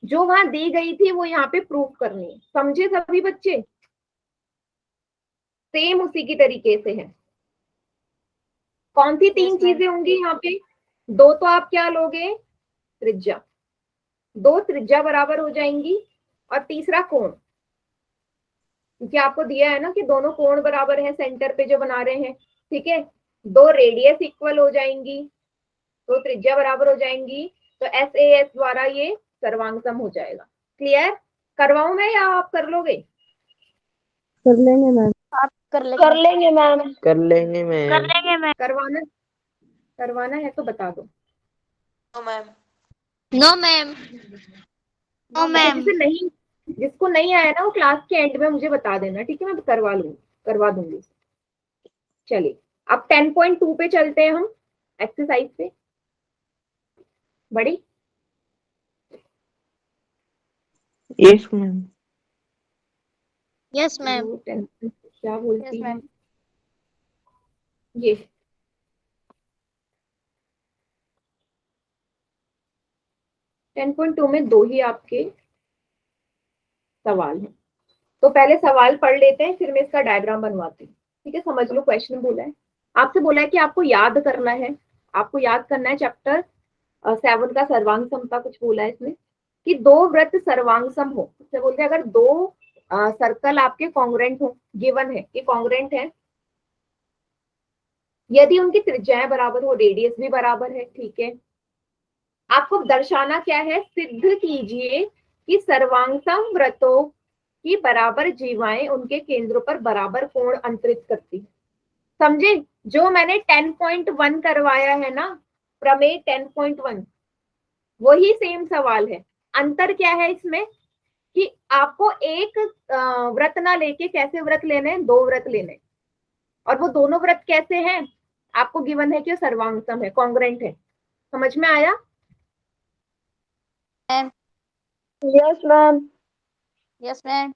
जो वहां दी गई थी वो यहाँ पे प्रूफ करनी है, समझे सभी बच्चे, सेम उसी की तरीके से है। कौन सी तीन चीजें होंगी यहाँ पे, दो तो आप क्या लोगे, त्रिज्या, दो त्रिज्या बराबर हो जाएंगी, और तीसरा कोण, क्योंकि आपको दिया है ना कि दोनों कोण बराबर है सेंटर पे जो बना रहे हैं, ठीक है। दो रेडियस इक्वल हो जाएंगी, दो त्रिज्या बराबर हो जाएंगी, तो SAS द्वारा ये सर्वांगसम हो जाएगा। क्लियर, करवाऊं मैं या आप कर लोगे, कर लेंगे मैम। कर लेंगे मैम कर लेंगे मैम। कर लेंगे मैम करवाना, करवाना है तो बता दो। नो मैम नो मैम जिसे नहीं, जिसको नहीं आया ना वो क्लास के एंड में मुझे बता देना, ठीक है, मैं करवा दूंगी। चलिए अब 10.2 पे चलते हैं हम, एक्सरसाइज पे। बड़ी यस मैम। यस मैम वो 10 क्या बोलती Yes, है, ma'am. ये 10.2 में दो ही आपके सवाल हैं, तो पहले सवाल पढ़ लेते हैं, फिर मैं इसका डायग्राम बनवाती हूँ, ठीक है। समझ लो, क्वेश्चन बोला है, आपसे बोला है कि आपको याद करना है, आपको याद करना है चैप्टर 7 का सर्वांग समता, कुछ बोला है इसमें कि दो वृत्त सर्वांगसम हो, इससे बोलते हैं अगर दो सर्कल आपके कॉन्ग्रेंट हो, गिवन है कि कॉन्ग्रेंट है, यदि उनकी त्रिज्याएं बराबर हो, रेडियस भी बराबर है, ठीक है। आपको दर्शाना क्या है, सिद्ध कीजिए कि सर्वांगसम वृत्तों की बराबर जीवाएं उनके केंद्रों पर बराबर कोण अंतरित करती है। समझे, जो मैंने 10.1 करवाया है ना, प्रमेय 10.1, वही सेम सवाल है। अंतर क्या है इसमें कि आपको एक व्रत ना लेके कैसे व्रत लेने हैं, दो व्रत लेने, और वो दोनों व्रत कैसे हैं, आपको गिवन है कि सर्वांगसम है, कॉन्ग्रेंट है। समझ में आया? Yes ma'am. Yes ma'am.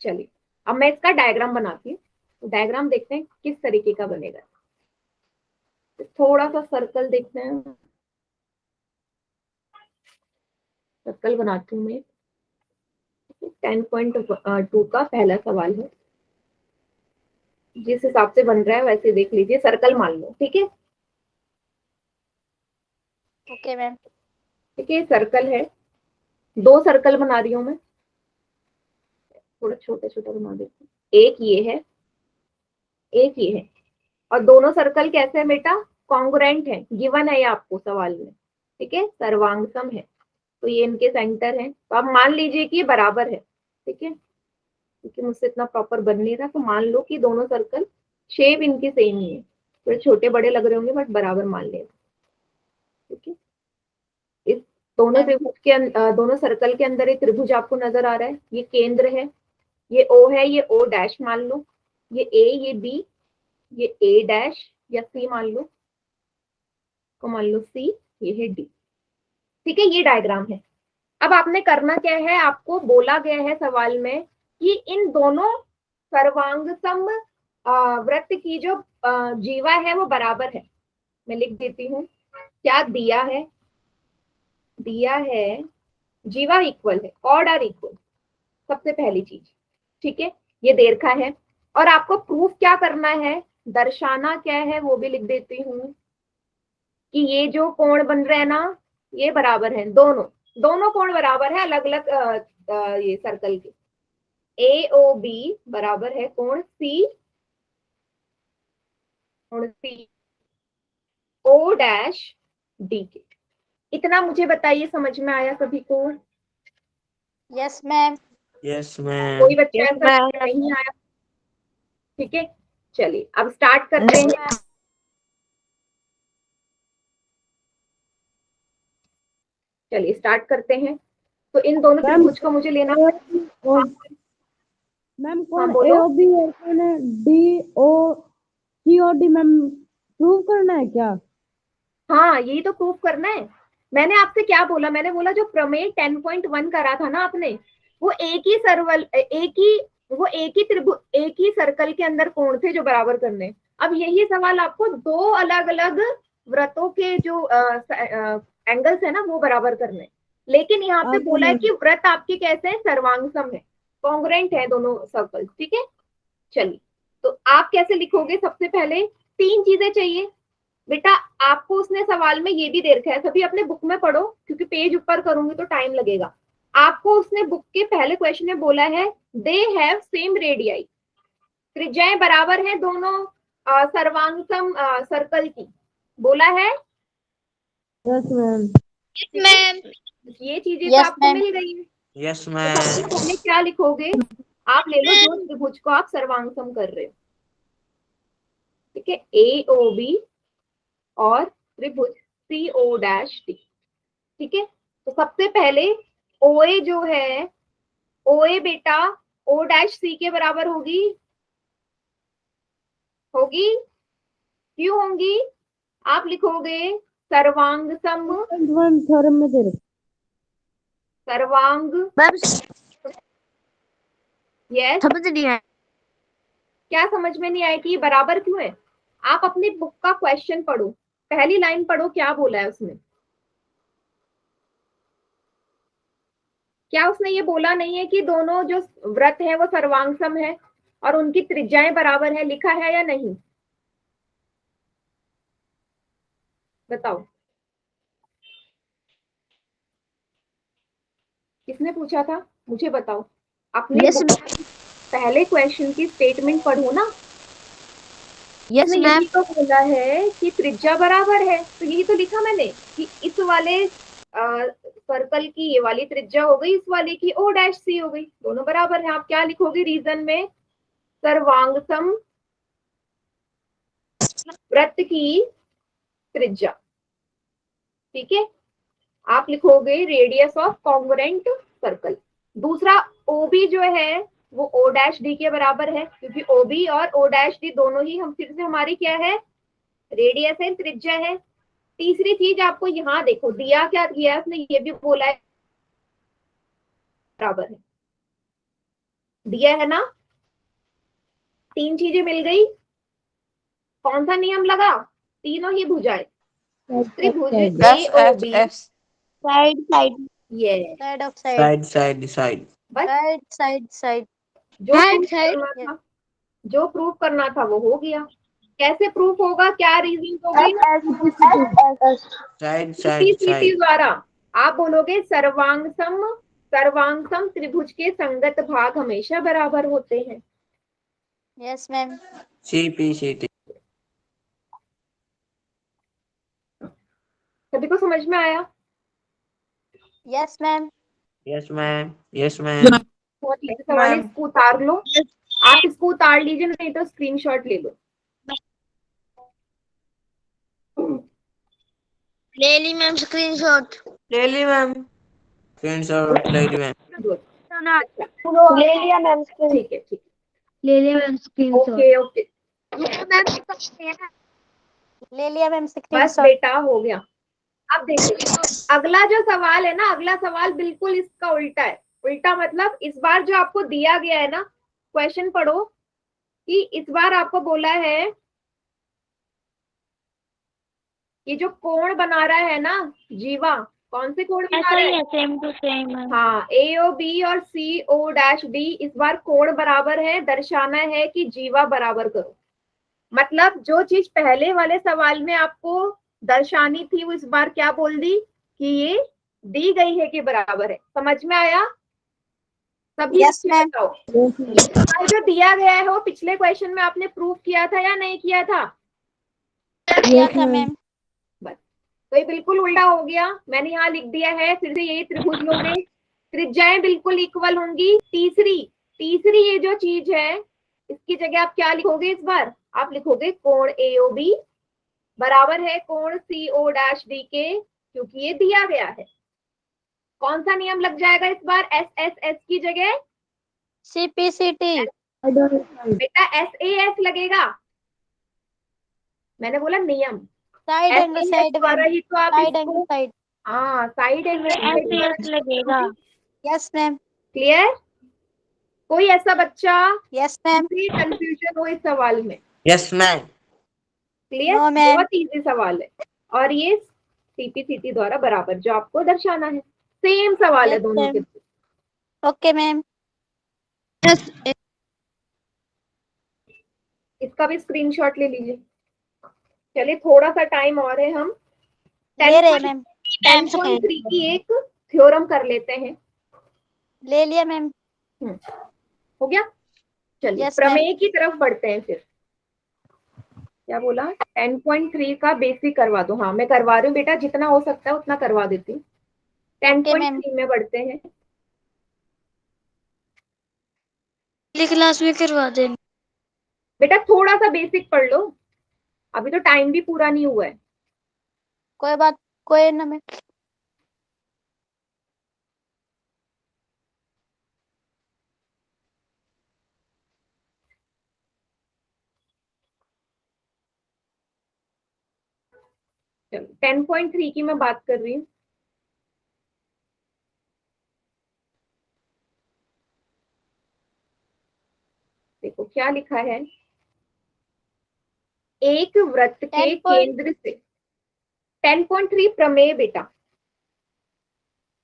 चलिए अब मैं इसका डायग्राम बनाती हूँ। डायग्राम देखते हैं किस तरीके का बनेगा। थोड़ा सा सर्कल देखते हैं, सर्कल बनाती हूँ मैं। 10.2 का पहला सवाल है, जिस हिसाब से बन रहा है वैसे देख लीजिए, सर्कल मान लो। ठीक है, ओके मैम। ठीक है, सर्कल है, 2 सर्कल बना रही हूँ मैं, थोड़ा छोटा छोटा बना देती हूँ। एक ये है, एक ये है, और दोनों सर्कल कैसे है बेटा? कॉन्ग्रुएंट है, गिवन है ये आपको सवाल में। ठीक है, सर्वांगसम है, तो ये इनके सेंटर है, तो आप मान लीजिए कि ये बराबर है। ठीक है, क्योंकि मुझसे इतना प्रॉपर बन नहीं रहा, तो मान लो कि दोनों सर्कल शेप इनकी सेम ही है, थोड़े छोटे बड़े लग रहे होंगे बट बराबर मान लेना। ठीक है, इस दोनों त्रिभुज के दोनों सर्कल के अंदर एक त्रिभुज आपको नजर आ रहा है, ये केंद्र है, ये O है, ये O डैश मान लो, ये A, ये B, ये A डैश या C मान लो, को मान लो C, ये है D। ठीक है, ये डायग्राम है। अब आपने करना क्या है, आपको बोला गया है सवाल में कि इन दोनों सर्वांगसम वृत्त की जो जीवा है वो बराबर है। मैं लिख देती हूँ क्या दिया है, दिया है जीवा इक्वल है, ऑड आर इक्वल, सबसे पहली चीज। ठीक है, ये दे रखा है, और आपको प्रूफ क्या करना है, दर्शाना क्या है वो भी लिख देती हूँ कि ये जो कोण बन रहे हैं ना, ये बराबर है, दोनों दोनों कोण बराबर है, अलग अलग ये सर्कल के। AOB बराबर है कोण C, कोण C O डैश D के। इतना मुझे बताइए, समझ में आया सभी को? Yes ma'am. Yes ma'am. कोई बच्चा ऐसा नहीं आया? ठीक है, चलिए अब स्टार्ट करते हैं। चलिए स्टार्ट करते हैं। तो इन दोनों त्रिभुज को मुझे लेना है। मैम हाँ कौन बोलो। AOB और कौन है DOCOD मैम, प्रूव करना है क्या? हाँ, यही तो प्रूफ करना है। मैंने आपसे क्या बोला, मैंने बोला जो प्रमेय 10.1 करा था ना आपने, वो एक ही एक ही सर्कल के अंदर कोण थे जो बराबर करने। अब यही सवाल आपको दो अलग अलग वृत्तों के जो एंगल्स है ना वो बराबर करने, लेकिन यहाँ पे बोला है कि वृत्त आपके कैसे हैं, सर्वांगसम है, कॉन्ग्रुएंट है दोनों सर्कल। ठीक है, चलिए तो आप कैसे लिखोगे? सबसे पहले 3 चीजें चाहिए बेटा आपको। उसने सवाल में ये भी दे रखा है, सभी अपने बुक में पढ़ो, क्योंकि पेज ऊपर करूंगी तो टाइम लगेगा आपको। उसने बुक के पहले क्वेश्चन में बोला है दे हैव सेम रेडियाई, त्रिज्याएं बराबर हैं दोनों सर्वांगसम सर्कल की, बोला है। Yes ma'am. मैम। ये चीजें तो यस आपको मैम। मिल गई है। यस तो मैम। सबसे पहले क्या लिखोगे, आप ले लो जो त्रिभुज को आप सर्वांगसम कर रहे हो। ठीक है, AOB और त्रिभुज CO डैश D। ठीक है, तो सबसे पहले OA जो है, OA बेटा O डैश C के बराबर होगी, होगी क्यों होंगी? आप लिखोगे सर्वांगसम, 1 थ्योरम में दे रखा सर्वांग, मैम यस। समझ नहीं आया। क्या समझ में नहीं आया कि ये बराबर क्यों है? आप अपनी बुक का क्वेश्चन पढ़ो, पहली लाइन पढ़ो, क्या बोला है उसने। क्या उसने ये बोला नहीं है कि दोनों जो वृत्त है वो सर्वांगसम है और उनकी त्रिज्याएं बराबर है, लिखा है या नहीं? बताओ, किसने पूछा था? मुझे बताओ। अपने यस बुक पहले क्वेश्चन की स्टेटमेंट पढ़ो ना। यस उसने मैम। यही तो बोला है कि त्रिज्या बराबर है, तो यही तो लिखा मैंने कि इस वाले सर्कल की ये वाली त्रिज्या हो गई, इस वाले की O डैश C हो गई, दोनों बराबर है। आप क्या लिखोगे रीजन में? सर्वांगसम वृत्त की त्रिज्या। ठीक है, आप लिखोगे रेडियस ऑफ कॉन्ग्रुएंट सर्कल। दूसरा OB जो है वो ओ डैश डी के बराबर है, क्योंकि ओ बी और ओ डैश डी दोनों ही हम फिर से हमारी क्या है, रेडियस है, त्रिज्या है। तीसरी चीज आपको यहाँ देखो दिया क्या दिया, उसने ये भी बोला है बराबर है, दिया है ना। तीन चीजें मिल गई, कौन सा नियम लगा, तीनों ही भुजाएं, त्रिभुज ए ओ बी, साइड साइड ये साइड ऑफ साइड साइड बस साइड साइड साइड जो प्रूफ करना था, जो प्रूफ करना था वो हो गया। कैसे प्रूफ होगा, क्या रीजन होगी, सीटी द्वारा। आप बोलोगे सर्वांगसम त्रिभुज के संगत भाग हमेशा बराबर होते हैं। Yes ma'am. CPCT। सभी को समझ में आया? Yes ma'am. Yes ma'am. बहुत इजी सवाल है, इसको उतार लो, आप इसको उतार लीजिए, नहीं तो स्क्रीनशॉट ले लो। ले ली मैम स्क्रीनशॉट। ले ली मैम स्क्रीनशॉट ले ली मैम। ले लिया मैम। ठीक है, ठीक ले लिया मैम है, स्क्रीनशॉट। ओके ओके, ले लिया मैम बस स्क्रीनशॉट। बेटा हो गया। अब देखो अगला जो सवाल है ना, अगला सवाल बिल्कुल इसका उल्टा है। उल्टा मतलब इस बार जो आपको दिया गया है ना, क्वेश्चन पढ़ो कि इस बार आपको बोला है ये जो कोण बना रहा है ना जीवा, कौन से कोण बना रहा है, सेम टू सेम। हाँ ए ओ बी और सी ओ डैश डी, इस बार कोण बराबर है, दर्शाना है कि जीवा बराबर करो। मतलब जो चीज पहले वाले सवाल में आपको दर्शानी थी वो इस बार क्या बोल दी कि ये दी गई है कि बराबर है। समझ में आया सभी? Yes, ma'am. बताओ जो दिया गया है वो पिछले क्वेश्चन में आपने प्रूफ किया था या नहीं किया था? किया था मैम। बस तो ये बिल्कुल उल्टा हो गया। मैंने यहाँ लिख दिया है, फिर से यही त्रिभुज लोगे, त्रिज्याएं बिल्कुल इक्वल होंगी। तीसरी ये जो चीज है इसकी जगह आप क्या लिखोगे इस बार, आप लिखोगे कोण AOB बराबर है कोण CO डैश डी के, क्योंकि ये दिया गया है। कौन सा नियम लग जाएगा इस बार, SSS की जगह CPCT। बेटा SAS लगेगा। मैंने बोला नियम, साइड एंड SAS साइड द्वारा ही तो आप साइड एंड इसको, साइड हाँ साइड एंड साइड लगेगा। Yes ma'am. क्लियर? कोई ऐसा बच्चा यस मैम। कंफ्यूजन हो इस सवाल में? Yes ma'am. Clear? No, ma'am. बहुत इजी सवाल है, और ये CPCT द्वारा बराबर जो आपको दर्शाना है, सेम सवाल है Yes, दोनों ma'am. के। Okay ma'am. इसका भी स्क्रीनशॉट ले लीजिए। चलिए थोड़ा सा टाइम और है, हम ले रहे मैम। 10.3 की एक थ्योरम कर लेते हैं। ले लिया मैम। हो गया? चलिए Yes, प्रमेय की तरफ बढ़ते हैं। फिर क्या बोला, 10.3 का बेसिक करवा दो। हाँ मैं करवा रही हूँ बेटा, जितना हो सकता है उतना करवा देती हूँ। 10.3 में बढ़ते हैं। क्लास में करवा दे। बेटा थोड़ा सा बेसिक पढ़ लो, अभी तो टाइम भी पूरा नहीं हुआ है। कोई बात, कोई ना मैम। चलो 10.3 की मैं बात कर रही हूँ। देखो क्या लिखा है, एक वृत्त के केंद्र से 10.3 प्रमेय बेटा,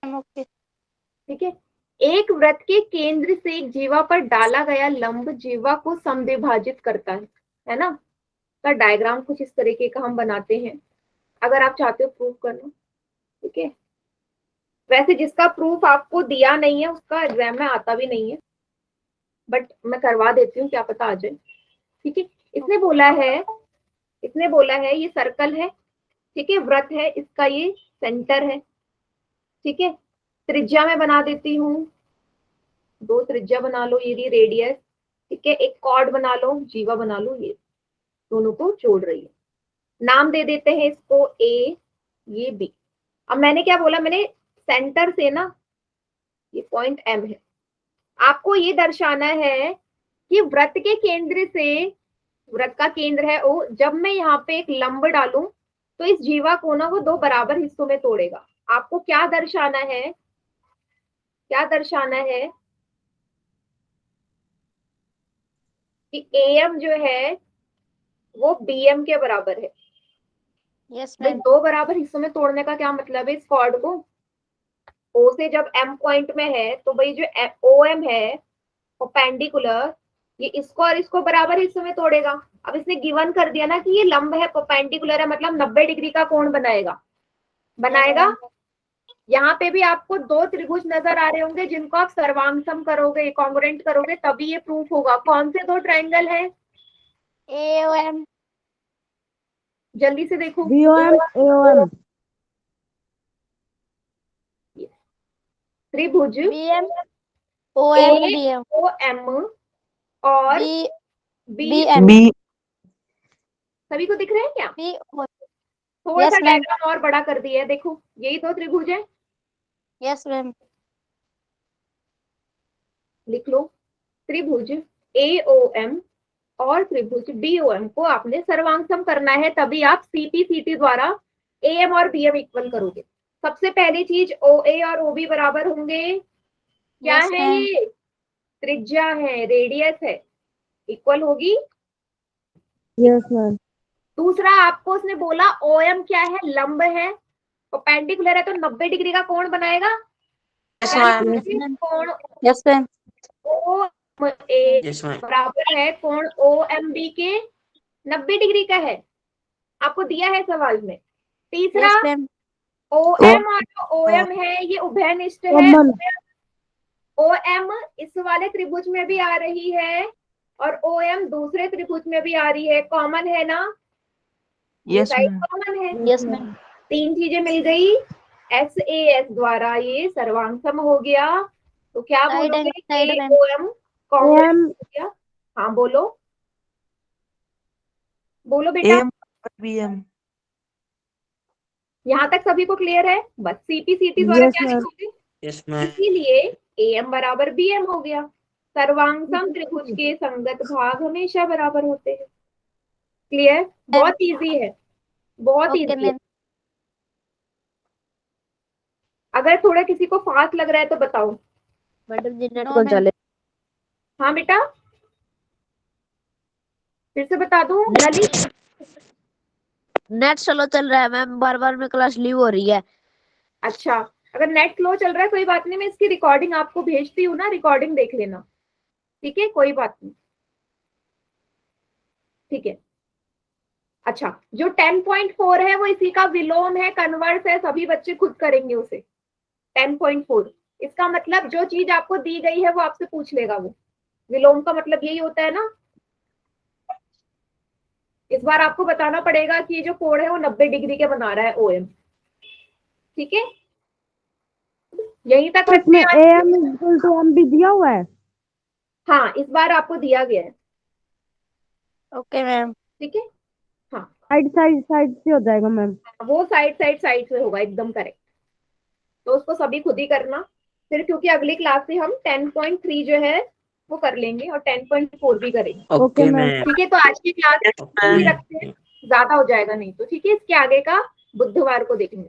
ओके। ठीक है। एक वृत्त के केंद्र से एक जीवा पर डाला गया लंब जीवा को समद्विभाजित करता है ना। का डायग्राम कुछ इस तरीके का हम बनाते हैं, अगर आप चाहते हो प्रूफ करना, ठीक है। वैसे जिसका प्रूफ आपको दिया नहीं है उसका एग्जाम में आता भी नहीं है, बट मैं करवा देती हूँ, क्या पता आ जाए, ठीक है। इसने बोला है ये सर्कल है, ठीक है, वृत्त है, इसका ये सेंटर है, ठीक है। त्रिज्या में बना देती हूँ, 2 त्रिज्या बना लो, ये रेडियस, ठीक है। एक कॉर्ड बना लो, जीवा बना लो, ये दोनों को जोड़ रही है। नाम दे देते हैं इसको A, ये B। अब मैंने क्या बोला, मैंने सेंटर से ना, ये पॉइंट M है, आपको ये दर्शाना है कि वृत्त के केंद्र से, वृत्त का केंद्र है O, जब मैं यहाँ पे एक लंब डालूं तो इस जीवा कोना को दो बराबर हिस्सों में तोड़ेगा। आपको क्या दर्शाना है, क्या दर्शाना है कि AM जो है वो BM के बराबर है। यस भाई मैम। दो बराबर हिस्सों में तोड़ने का क्या मतलब है, इस कॉर्ड को O से जब M पॉइंट में है तो भाई जो OM है परपेंडिकुलर, ये इसको और इसको बराबर हिस्सों में तोड़ेगा। अब इसने गिवन कर दिया ना कि ये लंब है, परपेंडिकुलर है, मतलब 90 डिग्री का कोण बनाएगा। यहाँ पे भी आपको दो त्रिभुज नजर आ रहे होंगे जिनको आप सर्वांगसम करोगे, कॉन्ग्रुएंट करोगे, तभी ये प्रूफ होगा। कौन से दो ट्रायंगल है, AOM। जल्दी से देखो। BOM AOM त्रिभुज BM OM BM AOM और BM B सभी को दिख रहे हैं क्या? B थोड़ा Yes, सा ma'am. डायग्राम और बड़ा कर दिया है, देखो यही दो त्रिभुज है, यस मैम। लिख लो। त्रिभुज AOM और त्रिभुज BOM को आपने सर्वांगसम करना है, तभी आप CP/CT द्वारा AM और BM इक्वल करोगे। सबसे पहली चीज OA और OB बराबर होंगे। क्या Yes, है ma'am. ये, त्रिज्या है, रेडियस है, इक्वल होगी। Yes ma'am. दूसरा आपको उसने बोला OM क्या है, लंब है, परपेंडिकुलर है, तो 90 डिग्री का कोण बनाएगा। Yes, क्या ma'am. लिखोगे? कोण yes ma'am. OA Yes, ma'am. बराबर है कोण OMB के 90 डिग्री का है, आपको दिया है सवाल में। तीसरा यस मैम। OM और जो OM है ये उभयनिष्ठ है। कॉमन OM इस वाले त्रिभुज में भी आ रही है और OM दूसरे त्रिभुज में भी आ रही है, कॉमन है ना, ये Yes, साइड ma'am. कॉमन है। Yes ma'am. तीन चीजें मिल गई, SAS द्वारा ये सर्वांगसम हो गया। तो क्या Side बोलोगे, and side, ma'am. AOM congruent AM हो गया। हाँ बोलो, बोलो बेटा। AM BM. यहाँ तक सभी को क्लियर है? बस CP/CT द्वारा Yes, क्या ma'am. लिखोगे, Yes, ma'am. इसीलिए AM बराबर BM हो गया। सर्वांगसम त्रिभुज के संगत भाग हमेशा बराबर होते हैं। क्लियर? बहुत इजी है, बहुत ओके इजी है। मैम। अगर थोड़ा किसी को फास्ट लग रहा है तो बताओ। मैडम जी नेट No, कॉल ma'am. चले। हाँ बेटा, फिर से बता दूं ललित? नेट स्लो चल रहा है मैम, बार बार में क्लास लीव हो रही है। अच्छा, अगर नेट स्लो चल रहा है कोई बात नहीं, मैं इसकी रिकॉर्डिंग आपको भेजती हूँ ना, रिकॉर्डिंग देख लेना, ठीक है, कोई बात नहीं, ठीक है। अच्छा, जो 10.4 है वो इसी का विलोम है, कन्वर्स है, सभी बच्चे खुद करेंगे उसे। 10.4 इसका मतलब जो चीज आपको दी गई है वो आपसे पूछ लेगा वो। विलोम का मतलब यही होता है ना। इस बार आपको बताना पड़ेगा कि ये जो कोण है वो 90 डिग्री के बना रहा है OM, ठीक है। यहीं तक रखते इसमें हैं। AM इक्वल टू M भी दिया हुआ है। हाँ, इस बार आपको दिया गया है, ओके मैम। ठीक है। हाँ, साइड से हो जाएगा मैम। वो साइड से होगा, एकदम करेक्ट। तो उसको सभी खुद ही करना फिर, क्योंकि अगली क्लास से हम 10.3 जो है वो कर लेंगे और 10.4 भी करेंगे, Okay, ma'am. ma'am. ठीक है। तो आज की क्लास Yes, ही ma'am. रखते हैं, ज्यादा हो जाएगा नहीं तो, ठीक है। इसके आगे का बुधवार को देखेंगे।